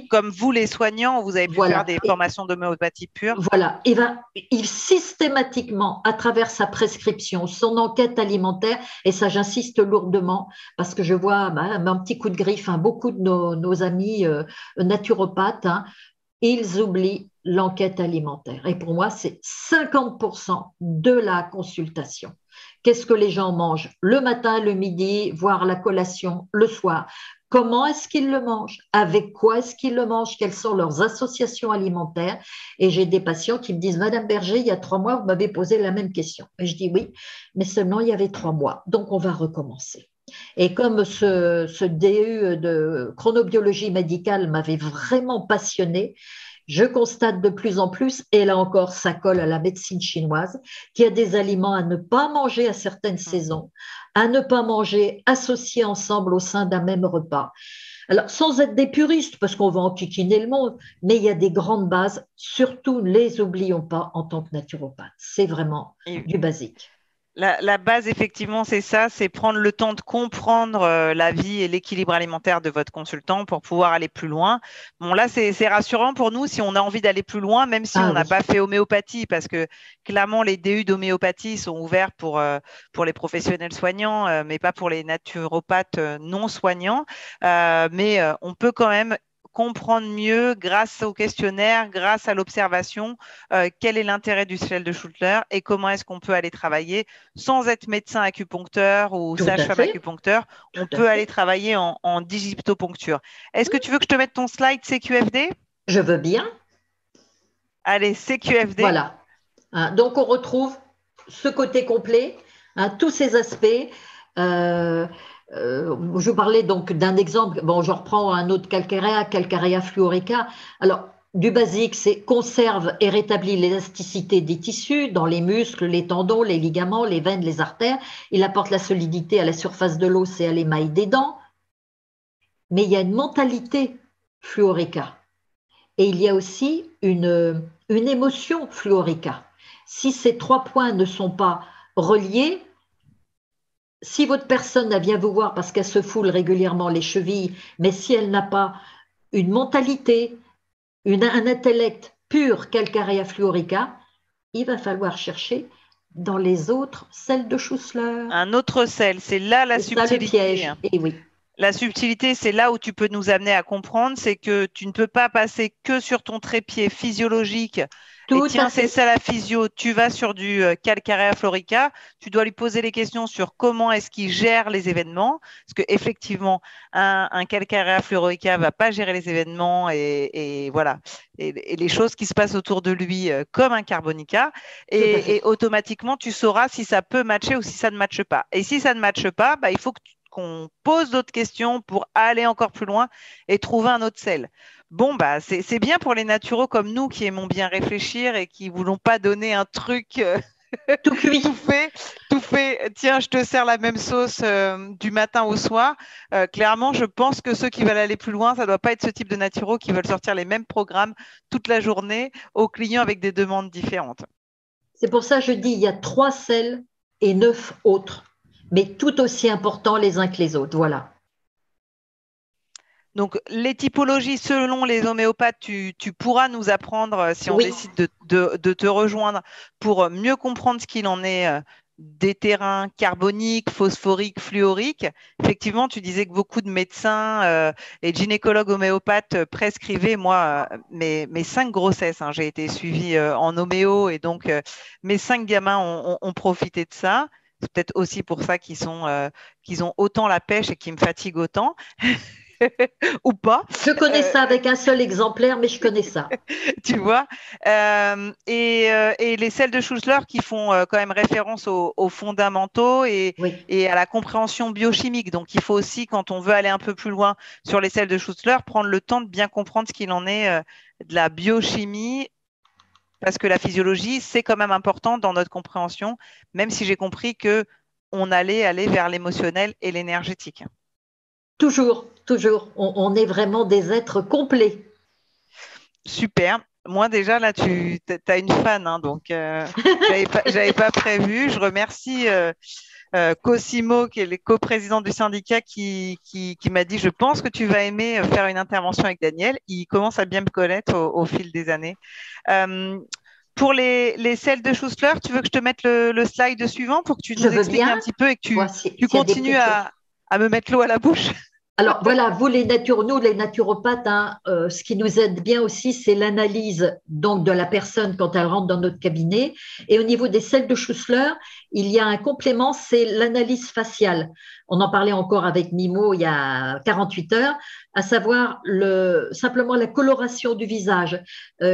A: comme vous les soignants, vous avez pu faire des formations d'homéopathie pure.
B: Voilà, il systématiquement, à travers sa prescription, son enquête alimentaire, et ça j'insiste lourdement, parce que je vois un petit coup de griffe, hein, beaucoup de nos amis naturopathes, hein, ils oublient l'enquête alimentaire. Et pour moi, c'est 50% de la consultation. Qu'est-ce que les gens mangent le matin, le midi, voire la collation, le soir? Comment est-ce qu'ils le mangent? Avec quoi est-ce qu'ils le mangent? Quelles sont leurs associations alimentaires? Et j'ai des patients qui me disent, Madame Berger, il y a 3 mois, vous m'avez posé la même question. Et je dis oui, mais seulement il y avait 3 mois. Donc, on va recommencer. Et comme ce DU de chronobiologie médicale m'avait vraiment passionnée, je constate de plus en plus, et là encore, ça colle à la médecine chinoise, qu'il y a des aliments à ne pas manger à certaines saisons, à ne pas manger associés ensemble au sein d'un même repas. Alors, sans être des puristes, parce qu'on va enquiquiner le monde, mais il y a des grandes bases, surtout ne les oublions pas en tant que naturopathe. C'est vraiment
A: Et
B: du basique.
A: la base, effectivement, c'est ça, c'est prendre le temps de comprendre la vie et l'équilibre alimentaire de votre consultant pour pouvoir aller plus loin. Bon, là, c'est rassurant pour nous si on a envie d'aller plus loin, même si on
B: Ah
A: n'a
B: oui,
A: pas fait homéopathie, parce que clairement, les DU d'homéopathie sont ouverts pour les professionnels soignants, mais pas pour les naturopathes non soignants. Mais on peut quand même comprendre mieux grâce au questionnaire, grâce à l'observation, quel est l'intérêt du sel de Schuttler et comment est-ce qu'on peut aller travailler sans être médecin acupuncteur ou
B: tout à
A: sage-femme
B: fait,
A: acupuncteur.
B: tout
A: On
B: à
A: peut aller
B: fait.
A: travailler en digitoponcture. Est-ce que tu veux que je te mette ton slide CQFD?
B: Je veux bien.
A: Allez, CQFD.
B: Voilà. Hein, donc, on retrouve ce côté complet, hein, tous ces aspects. Euh, je vous parlais donc d'un exemple. Bon, je reprends un autre calcarea fluorica. Alors, du basique, c'est conserve et rétablit l'élasticité des tissus dans les muscles, les tendons, les ligaments, les veines, les artères. Il apporte la solidité à la surface de l'os et à l'émail des dents. Mais il y a une mentalité fluorica. Et il y a aussi une émotion fluorica. Si ces trois points ne sont pas reliés, si votre personne vient vous voir parce qu'elle se foule régulièrement les chevilles, mais si elle n'a pas une mentalité, un intellect pur calcarea fluorica, il va falloir chercher dans les autres celles de Schussler.
A: Un autre sel, c'est là la
B: C'est ça le
A: subtilité.
B: piège. Et oui,
A: La subtilité, c'est là où tu peux nous amener à comprendre, c'est que tu ne peux pas passer que sur ton trépied physiologique et
B: tout à
A: tiens, c'est
B: fait,
A: ça la physio, tu vas sur du calcarea florica, tu dois lui poser les questions sur comment est-ce qu'il gère les événements, parce que effectivement, un calcarea florica va pas gérer les événements et voilà, et les choses qui se passent autour de lui comme un carbonica,
B: tout à
A: et
B: fait.
A: automatiquement, tu sauras si ça peut matcher ou si ça ne matche pas. Et si ça ne matche pas, bah, il faut qu'on pose d'autres questions pour aller encore plus loin et trouver un autre sel. Bon, bah, c'est bien pour les naturaux comme nous qui aimons bien réfléchir et qui ne voulons pas donner un truc
B: Tout cuit.
A: tout fait, tout fait. Tiens, je te sers la même sauce du matin au soir. Clairement, je pense que ceux qui veulent aller plus loin, ça ne doit pas être ce type de naturaux qui veulent sortir les mêmes programmes toute la journée aux clients avec des demandes différentes.
B: C'est pour ça que je dis il y a 3 sels et 9 autres, mais tout aussi importants les uns que les autres. Voilà.
A: Donc, les typologies selon les homéopathes, tu pourras nous apprendre si on
B: Oui,
A: décide de te rejoindre pour mieux comprendre ce qu'il en est des terrains carboniques, phosphoriques, fluoriques. Effectivement, tu disais que beaucoup de médecins et de gynécologues homéopathes prescrivaient, moi, mes 5 grossesses. Hein. J'ai été suivie en homéo et donc mes 5 gamins ont profité de ça. C'est peut-être aussi pour ça qu'ils ont autant la pêche et qu'ils me fatiguent autant. Ou pas,
B: je connais
A: euh,
B: ça avec un seul exemplaire, mais je connais ça.
A: tu vois. Et les sels de Schussler qui font quand même référence aux fondamentaux
B: Oui,
A: et à la compréhension biochimique. Donc, il faut aussi, quand on veut aller un peu plus loin sur les sels de Schussler, prendre le temps de bien comprendre ce qu'il en est de la biochimie. Parce que la physiologie, c'est quand même important dans notre compréhension, même si j'ai compris que on allait aller vers l'émotionnel et l'énergétique.
B: toujours, toujours. On est vraiment des êtres complets.
A: Super. Moi, déjà, là, tu as une fan, hein, donc j'avais pas prévu. Je remercie Cosimo, qui est le coprésident du syndicat, qui m'a dit, je pense que tu vas aimer faire une intervention avec Daniel. Il commence à bien me connaître au fil des années. Euh, pour les selles de Schussler, tu veux que je te mette le slide suivant pour que tu
B: Je
A: nous
B: veux
A: expliques
B: bien.
A: un petit peu et que
B: Voici
A: tu
B: s'il y a des
A: continues
B: petites choses.
A: à me mettre l'eau à la bouche?
B: Alors voilà, nous les naturopathes, hein, ce qui nous aide bien aussi, c'est l'analyse donc de la personne quand elle rentre dans notre cabinet. Et au niveau des selles de Schussler, il y a un complément, c'est l'analyse faciale. On en parlait encore avec Mimo il y a 48 heures, à savoir simplement la coloration du visage.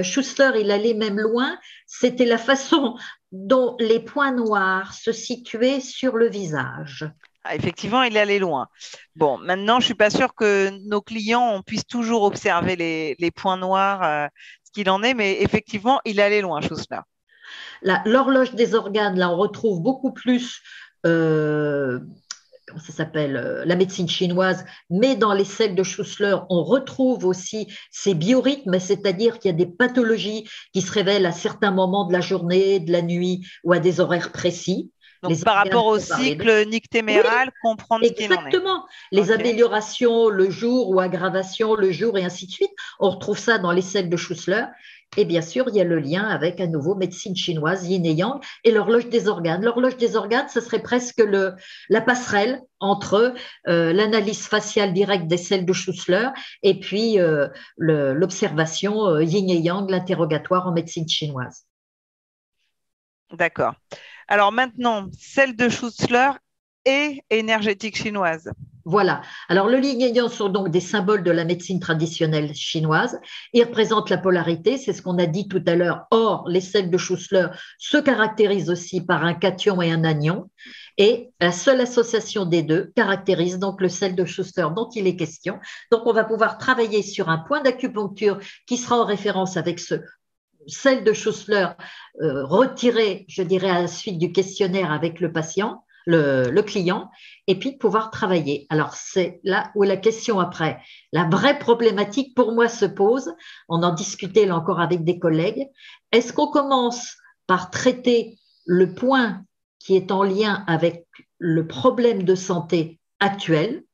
B: Schussler, il allait même loin, c'était la façon dont les points noirs se situaient sur le visage.
A: Ah, effectivement, il est allé loin. Bon, maintenant, je suis pas sûre que nos clients on puisse toujours observer les points noirs, ce qu'il en est, mais effectivement, il est allé loin, chose là.
B: L'horloge des organes, là, on retrouve beaucoup plus euh, comment ça s'appelle, la médecine chinoise, mais dans les sels de Schussler, on retrouve aussi ces biorhythmes, c'est-à-dire qu'il y a des pathologies qui se révèlent à certains moments de la journée, de la nuit ou à des horaires précis.
A: Donc,
B: Les
A: par
B: organes
A: rapport au
B: font parler d'eux.
A: cycle
B: Oui,
A: nictéméral, comprendre ce qu'il en est.
B: exactement. Les
A: OK.
B: améliorations le jour ou aggravations le jour et ainsi de suite. On retrouve ça dans les sels de Schussler. Et bien sûr, il y a le lien avec à nouveau médecine chinoise, yin et yang, et l'horloge des organes. L'horloge des organes, ce serait presque la passerelle entre l'analyse faciale directe des sels de Schussler et puis l'observation yin et yang, l'interrogatoire en médecine chinoise.
A: D'accord. Alors maintenant, celle de Schussler et énergétique chinoise.
B: Voilà. Alors, le yin et yang sont donc des symboles de la médecine traditionnelle chinoise. Ils représentent la polarité, c'est ce qu'on a dit tout à l'heure. Or, les sels de Schussler se caractérisent aussi par un cation et un anion. Et la seule association des deux caractérise donc le sel de Schussler dont il est question. Donc, on va pouvoir travailler sur un point d'acupuncture qui sera en référence avec ce sel de Schussler retiré, je dirais, à la suite du questionnaire avec le patient, le client, et puis de pouvoir travailler. Alors, c'est là où la question après, la vraie problématique pour moi se pose, on en discutait là encore avec des collègues, est-ce qu'on commence par traiter le point qui est en lien avec le problème de santé actuel,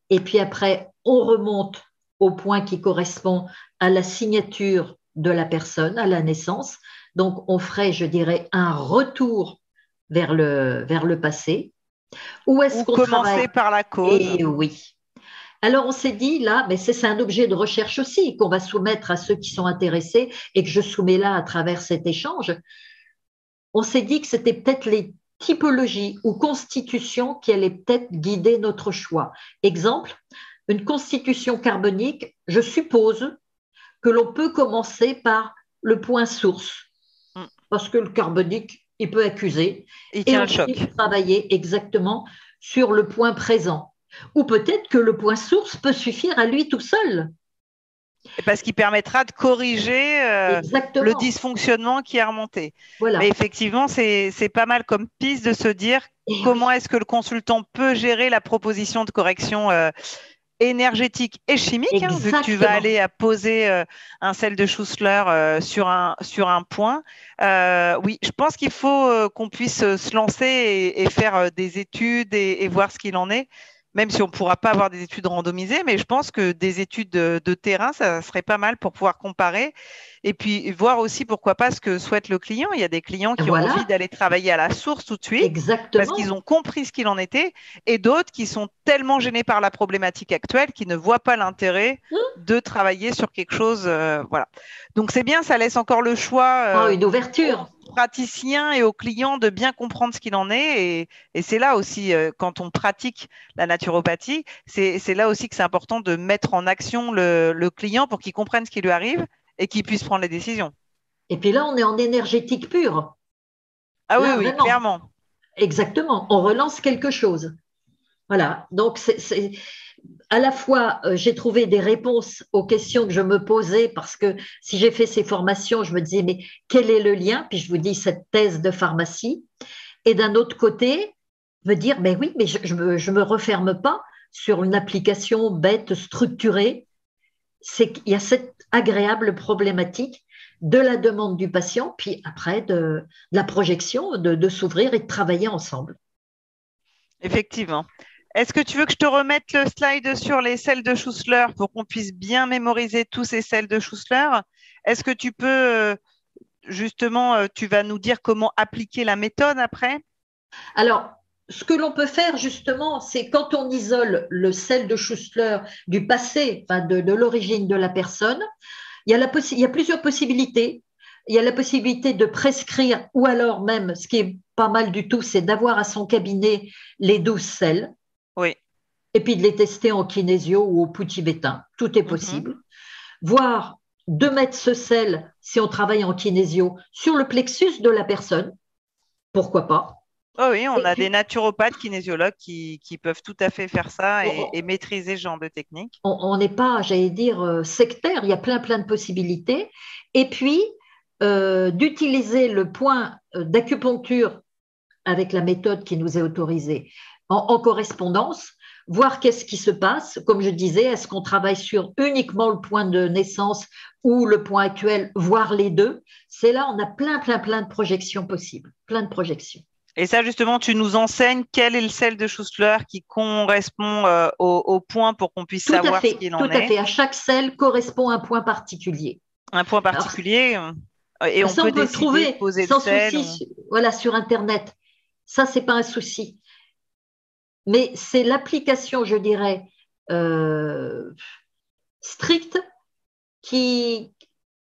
B: et puis après, on remonte au point qui correspond à la signature de la personne, à la naissance. Donc, on ferait, je dirais, un retour vers le passé. Où est-ce
A: Ou
B: qu'on travaille?
A: commencer par la cause.
B: Et oui. Alors, on s'est dit là, mais c'est un objet de recherche aussi qu'on va soumettre à ceux qui sont intéressés et que je soumets là à travers cet échange. On s'est dit que c'était peut-être les typologies ou constitutions qui allaient peut-être guider notre choix. Exemple, une constitution carbonique, je suppose que l'on peut commencer par le point source,
A: Mm.
B: parce que le carbonique, il peut accuser,
A: Il
B: et
A: tient le choc.
B: ensuite travailler exactement sur le point présent. Ou peut-être que le point source peut suffire à lui tout seul.
A: Parce qu'il permettra de corriger le
B: Exactement.
A: dysfonctionnement qui est remonté. Mais
B: Voilà.
A: effectivement, c'est pas mal comme piste de se dire
B: Et oui.
A: comment est-ce que le consultant peut gérer la proposition de correction énergétique et chimique, hein, vu que tu vas
B: Exactement.
A: aller à poser un sel de Schussler sur un point. Oui, je pense qu'il faut qu'on puisse se lancer et faire des études et voir ce qu'il en est, même si on ne pourra pas avoir des études randomisées, mais je pense que des études de terrain, ça serait pas mal pour pouvoir comparer et puis voir aussi pourquoi pas ce que souhaite le client. Il y a des clients qui ont envie
B: Voilà.
A: d'aller travailler à la source tout de suite parce qu'ils
B: Exactement.
A: ont compris ce qu'il en était, et d'autres qui sont tellement gênés par la problématique actuelle qu'ils ne voient pas l'intérêt de travailler sur quelque chose. Voilà. Donc c'est bien, ça laisse encore le choix
B: Oh, une
A: aux
B: ouverture.
A: praticiens et aux clients de bien comprendre ce qu'il en est. Et c'est là aussi, quand on pratique la naturopathie, c'est là aussi que c'est important de mettre en action le client pour qu'il comprenne ce qui lui arrive et qu'il puisse prendre les décisions.
B: Et puis là, on est en énergétique pure.
A: Ah oui,
B: Là,
A: oui,
B: vraiment.
A: clairement.
B: Exactement. On relance quelque chose. Voilà. Donc, à la fois, j'ai trouvé des réponses aux questions que je me posais parce que si j'ai fait ces formations, je me disais, mais quel est le lien? Puis je vous dis cette thèse de pharmacie. Et d'un autre côté, me dire, ben oui, mais je me referme pas sur une application bête, structurée. C'est qu'il y a cette agréable problématique de la demande du patient, puis après de la projection, de s'ouvrir et de travailler ensemble.
A: Effectivement. Est-ce que tu veux que je te remette le slide sur les sels de Schussler pour qu'on puisse bien mémoriser tous ces sels de Schussler? Est-ce que tu peux, justement, tu vas nous dire comment appliquer la méthode après?
B: Alors, ce que l'on peut faire justement, c'est quand on isole le sel de Schussler du passé, enfin de l'origine de la personne, il y a plusieurs possibilités. Il y a la possibilité de prescrire ou alors même, ce qui est pas mal du tout, c'est d'avoir à son cabinet les 12 sels
A: Oui.
B: et puis de les tester en kinésio ou au pouls tibétain. Tout est
A: Mhm.
B: possible. Voire de mettre ce sel, si on travaille en kinésio, sur le plexus de la personne. Pourquoi pas?
A: Oh oui, on
B: Et
A: a des
B: puis,
A: naturopathes, kinésiologues qui peuvent tout à fait faire ça et
B: on
A: maîtriser ce genre de technique.
B: n'est pas, j'allais dire, sectaire. Il y a plein de possibilités. Et puis, d'utiliser le point d'acupuncture avec la méthode qui nous est autorisée en correspondance, voir qu'est-ce qui se passe. Comme je disais, est-ce qu'on travaille sur uniquement le point de naissance ou le point actuel, voire les deux? C'est là, on a plein de projections possibles, plein de projections.
A: Et ça, justement, tu nous enseignes quel est le sel de Schussler qui correspond au point pour qu'on puisse savoir ce qu'il
B: Tout
A: en
B: à
A: est.
B: fait. À chaque sel correspond un point particulier.
A: Un point
B: Alors,
A: particulier. Et on
B: ça,
A: peut
B: on peut le
A: décider de
B: trouver
A: poser le
B: sans
A: sel.
B: souci, voilà, sur Internet. Ça, c'est pas un souci. Mais c'est l'application, je dirais, euh, stricte qui,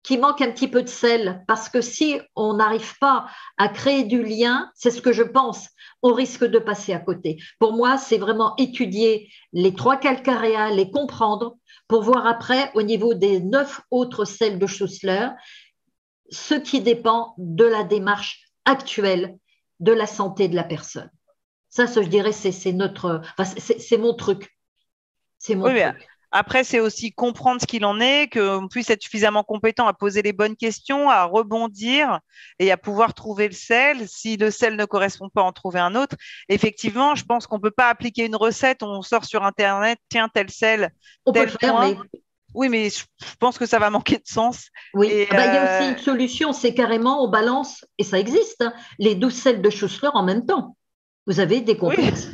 B: qui manque un petit peu de sel. Parce que si on n'arrive pas à créer du lien, c'est ce que je pense, on risque de passer à côté. Pour moi, c'est vraiment étudier les trois calcaréas, les comprendre, pour voir après, au niveau des 9 autres sels de Schussler, ce qui dépend de la démarche actuelle de la santé de la personne. Ça, je dirais, c'est notre, enfin, c'est mon truc. C'est mon
A: Oui, mais
B: truc.
A: après, c'est aussi comprendre ce qu'il en est, qu'on puisse être suffisamment compétent à poser les bonnes questions, à rebondir et à pouvoir trouver le sel. Si le sel ne correspond pas, en trouver un autre. Effectivement, je pense qu'on ne peut pas appliquer une recette, on sort sur Internet, tiens, tel sel,
B: On peut le
A: tel
B: faire,
A: point.
B: mais
A: Oui, mais je pense que ça va manquer de sens.
B: oui.
A: Et
B: Ah bah, il y a aussi une solution, c'est carrément on balance, et ça existe, hein, les 12 sels de Schussler en même temps. Vous avez des
A: oui,
B: complexes.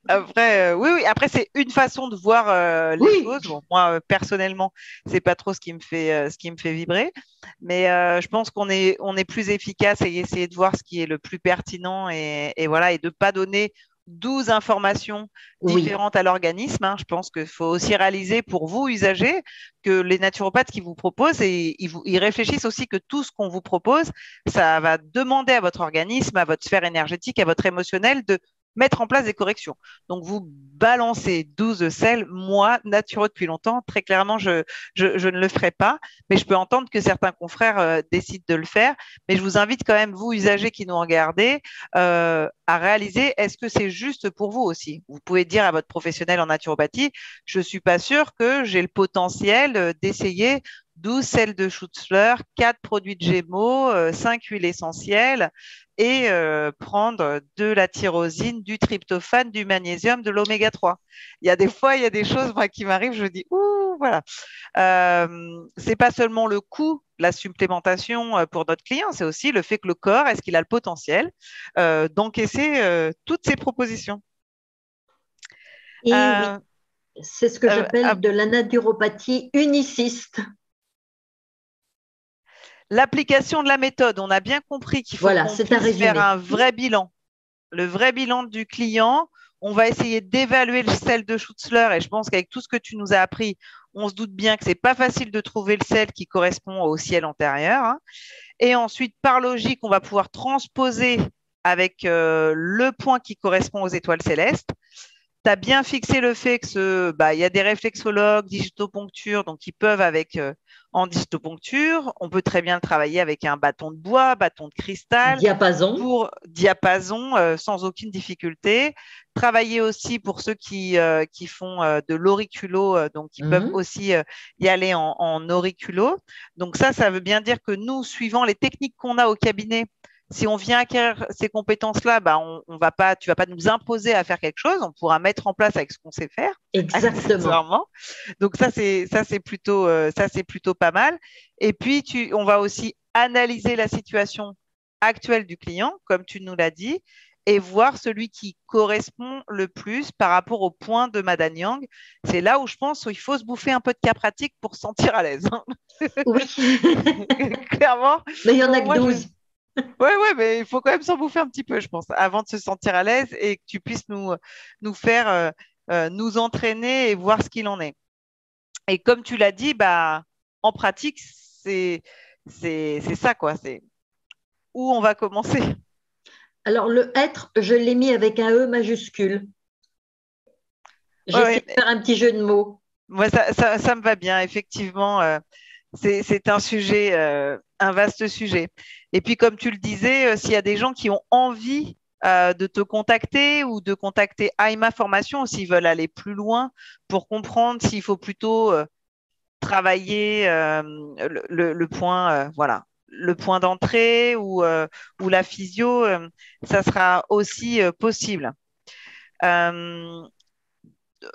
A: après, oui, oui. Après, c'est une façon de voir les
B: Oui,
A: choses. Bon, moi, personnellement, c'est pas trop ce qui me fait vibrer, mais je pense on est plus efficace et essayer de voir ce qui est le plus pertinent et voilà, et de pas donner 12 informations
B: oui,
A: différentes à l'organisme, hein. Je pense qu'il faut aussi réaliser pour vous, usagers, que les naturopathes qui vous proposent, et ils réfléchissent aussi que tout ce qu'on vous propose, ça va demander à votre organisme, à votre sphère énergétique, à votre émotionnel de mettre en place des corrections. Donc, vous balancez 12 sels. Moi, natureux depuis longtemps, très clairement, je ne le ferai pas, mais je peux entendre que certains confrères décident de le faire. Mais je vous invite quand même, vous, usagers qui nous regardez, à réaliser, est-ce que c'est juste pour vous aussi? Vous pouvez dire à votre professionnel en naturopathie, je ne suis pas sûr que j'ai le potentiel d'essayer 12 sels de chou-de-fleur, 4 produits de Gémeaux, 5 huiles essentielles et prendre de la tyrosine, du tryptophane, du magnésium, de l'oméga 3. Il y a des fois, il y a des choses moi, qui m'arrivent, je me dis, ouh, voilà. C'est pas seulement le coût, la supplémentation pour notre client, c'est aussi le fait que le corps, est-ce qu'il a le potentiel d'encaisser toutes ces propositions.
B: et oui,
A: Euh,
B: c'est ce que
A: euh,
B: j'appelle de la naturopathie uniciste.
A: L'application de la méthode, on a bien compris qu'il faut
B: Voilà,
A: qu'on
B: c'est un
A: puisse faire
B: résumé.
A: un vrai bilan. Le vrai bilan du client, on va essayer d'évaluer le sel de Schutzler et je pense qu'avec tout ce que tu nous as appris, on se doute bien que c'est pas facile de trouver le sel qui correspond au ciel antérieur, hein. Et ensuite, par logique, on va pouvoir transposer avec le point qui correspond aux étoiles célestes. Tu as bien fixé le fait que il y a des réflexologues, digitoponcture, donc ils peuvent avec en digitoponcture. On peut très bien le travailler avec un bâton de bois, bâton de cristal,
B: Diapason.
A: pour diapason sans aucune difficulté. Travailler aussi pour ceux qui font de l'auriculo, donc ils peuvent
B: Mhm.
A: aussi y aller en auriculo. Donc ça veut bien dire que nous, suivant les techniques qu'on a au cabinet, si on vient acquérir ces compétences-là, on va pas, tu vas pas nous imposer à faire quelque chose. On pourra mettre en place avec ce qu'on sait faire,
B: Exactement.
A: accessoirement. Donc ça c'est plutôt pas mal. Et puis on va aussi analyser la situation actuelle du client, comme tu nous l'as dit, et voir celui qui correspond le plus par rapport au point de Madame Yang. C'est là où je pense qu'il faut se bouffer un peu de cas pratique pour se sentir à l'aise, hein.
B: Oui,
A: Clairement,
B: mais il y en a que
A: moi,
B: 12.
A: ouais, ouais, mais il faut quand même s'en bouffer un petit peu, je pense, avant de se sentir à l'aise et que tu puisses nous faire nous entraîner et voir ce qu'il en est. Et comme tu l'as dit, bah, en pratique, c'est ça, quoi. C'est où on va commencer.
B: Alors, le être, je l'ai mis avec un E majuscule.
A: Ouais,
B: J'ai essayé de
A: ouais,
B: faire un petit jeu de mots.
A: moi, ça me va bien, effectivement. C'est un sujet, un vaste sujet. Et puis, comme tu le disais, s'il y a des gens qui ont envie de te contacter ou de contacter AIMA Formation, ou s'ils veulent aller plus loin pour comprendre s'il faut plutôt travailler le point, voilà, le point d'entrée ou la physio, ça sera aussi possible.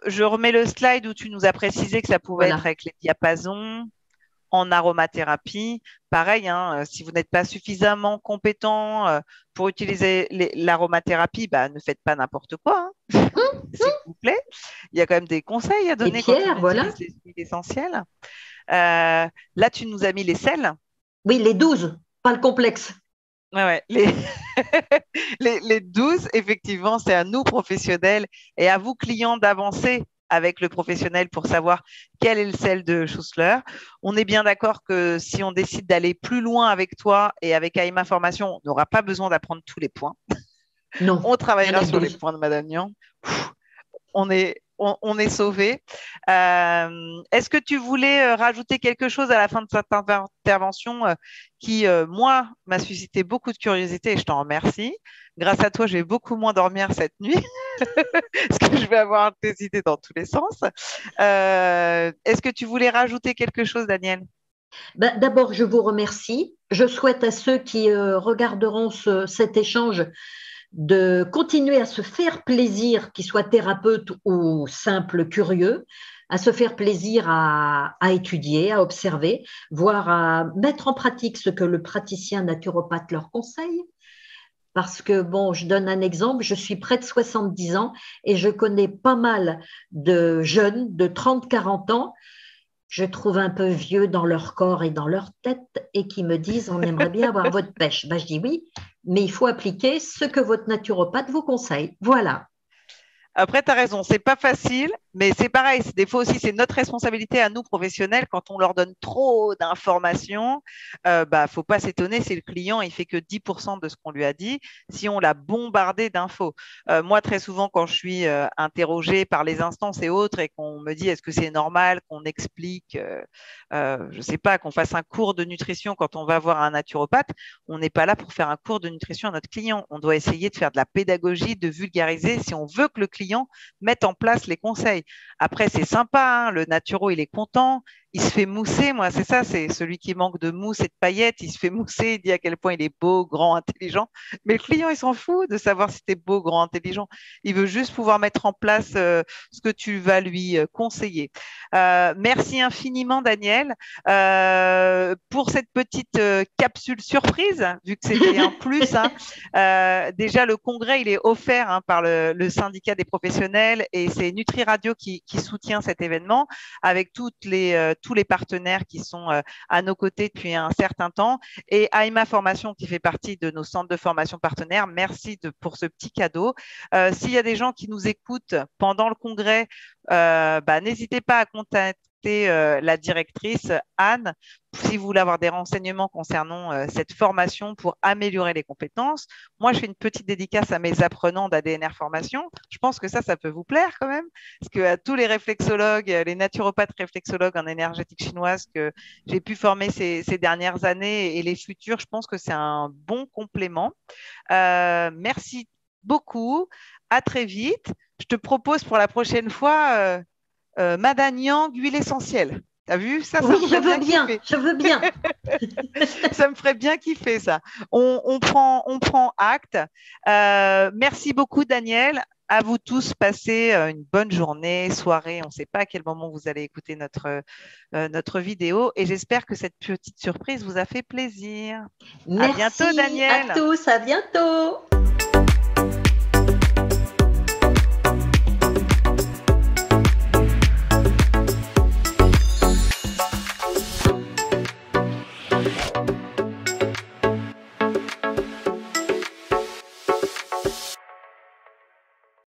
A: Je remets le slide où tu nous as précisé que ça pouvait être
B: Voilà.
A: avec les diapasons, en aromathérapie. Pareil, hein, si vous n'êtes pas suffisamment compétent pour utiliser l'aromathérapie, bah, ne faites pas n'importe quoi, hein, s'il vous plaît. Il y a quand même des conseils à
B: Et
A: donner quand on
B: Pierre, voilà.
A: utilise les huiles essentielles. Là, tu nous as mis les sels.
B: Oui, les 12, pas le complexe.
A: Ouais, ouais. Les 12, effectivement, c'est à nous professionnels et à vous clients d'avancer avec le professionnel pour savoir quel est le sel de Schussler. On est bien d'accord que si on décide d'aller plus loin avec toi et avec AIMA Formation, on n'aura pas besoin d'apprendre tous les points.
B: Non,
A: On
B: il y en a
A: travaillera
B: que
A: sur les
B: 12.
A: points de Madame Niang. On est sauvé. Est-ce que tu voulais rajouter quelque chose à la fin de cette intervention qui, moi, m'a suscité beaucoup de curiosité et je t'en remercie. Grâce à toi, je vais beaucoup moins dormir cette nuit parce que je vais avoir des idées dans tous les sens. Est-ce que tu voulais rajouter quelque chose, Daniel?
B: Ben, d'abord, je vous remercie. Je souhaite à ceux qui regarderont cet échange de continuer à se faire plaisir, qu'ils soient thérapeutes ou simples curieux, à se faire plaisir à étudier, à observer, voire à mettre en pratique ce que le praticien naturopathe leur conseille. Parce que, bon, je donne un exemple, je suis près de 70 ans et je connais pas mal de jeunes de 30-40 ans, je trouve un peu vieux dans leur corps et dans leur tête et qui me disent on aimerait bien avoir votre pêche. Ben, je dis oui, mais il faut appliquer ce que votre naturopathe vous conseille. Voilà.
A: Après, tu as raison, c'est pas facile, mais c'est pareil. Des fois aussi, c'est notre responsabilité à nous professionnels quand on leur donne trop d'informations. Bah, faut pas s'étonner si le client il fait que 10% de ce qu'on lui a dit, si on l'a bombardé d'infos. Moi, très souvent, quand je suis interrogée par les instances et autres et qu'on me dit est-ce que c'est normal qu'on explique, je sais pas, qu'on fasse un cours de nutrition quand on va voir un naturopathe, on n'est pas là pour faire un cours de nutrition à notre client. On doit essayer de faire de la pédagogie, de vulgariser si on veut que le client mette en place les conseils. Après, c'est sympa, hein, le naturo, il est content, il se fait mousser. Moi, c'est ça, c'est celui qui manque de mousse et de paillettes, il se fait mousser, il dit à quel point il est beau, grand, intelligent. Mais le client, il s'en fout de savoir si tu es beau, grand, intelligent. Il veut juste pouvoir mettre en place ce que tu vas lui conseiller. Merci infiniment, Daniel, pour cette petite capsule surprise, vu que c'était un plus. Hein. Déjà, le congrès, il est offert hein, par le syndicat des professionnels et c'est Nutri Radio qui soutient cet événement avec tous les partenaires qui sont à nos côtés depuis un certain temps et AIMA Formation qui fait partie de nos centres de formation partenaires. Merci pour ce petit cadeau. S'il y a des gens qui nous écoutent pendant le congrès, bah, n'hésitez pas à contacter la directrice Anne si vous voulez avoir des renseignements concernant cette formation pour améliorer les compétences. Moi, je fais une petite dédicace à mes apprenants d'ADNR Formation. Je pense que ça peut vous plaire quand même, parce que à tous les réflexologues, les naturopathes réflexologues en énergétique chinoise que j'ai pu former ces dernières années et les futurs, je pense que c'est un bon complément. Merci beaucoup. À très vite. Je te propose pour la prochaine fois Madame Yang, huile essentielle. T'as vu ça,
B: Oui,
A: ça me
B: je
A: ferait
B: veux
A: bien
B: bien,
A: kiffer.
B: je veux bien.
A: Ça me ferait bien kiffer ça. On prend acte. Merci beaucoup, Daniel. À vous tous, passez une bonne journée, soirée. On ne sait pas à quel moment vous allez écouter notre vidéo et j'espère que cette petite surprise vous a fait plaisir. À bientôt,
B: Merci à
A: Daniel.
B: tous, à bientôt.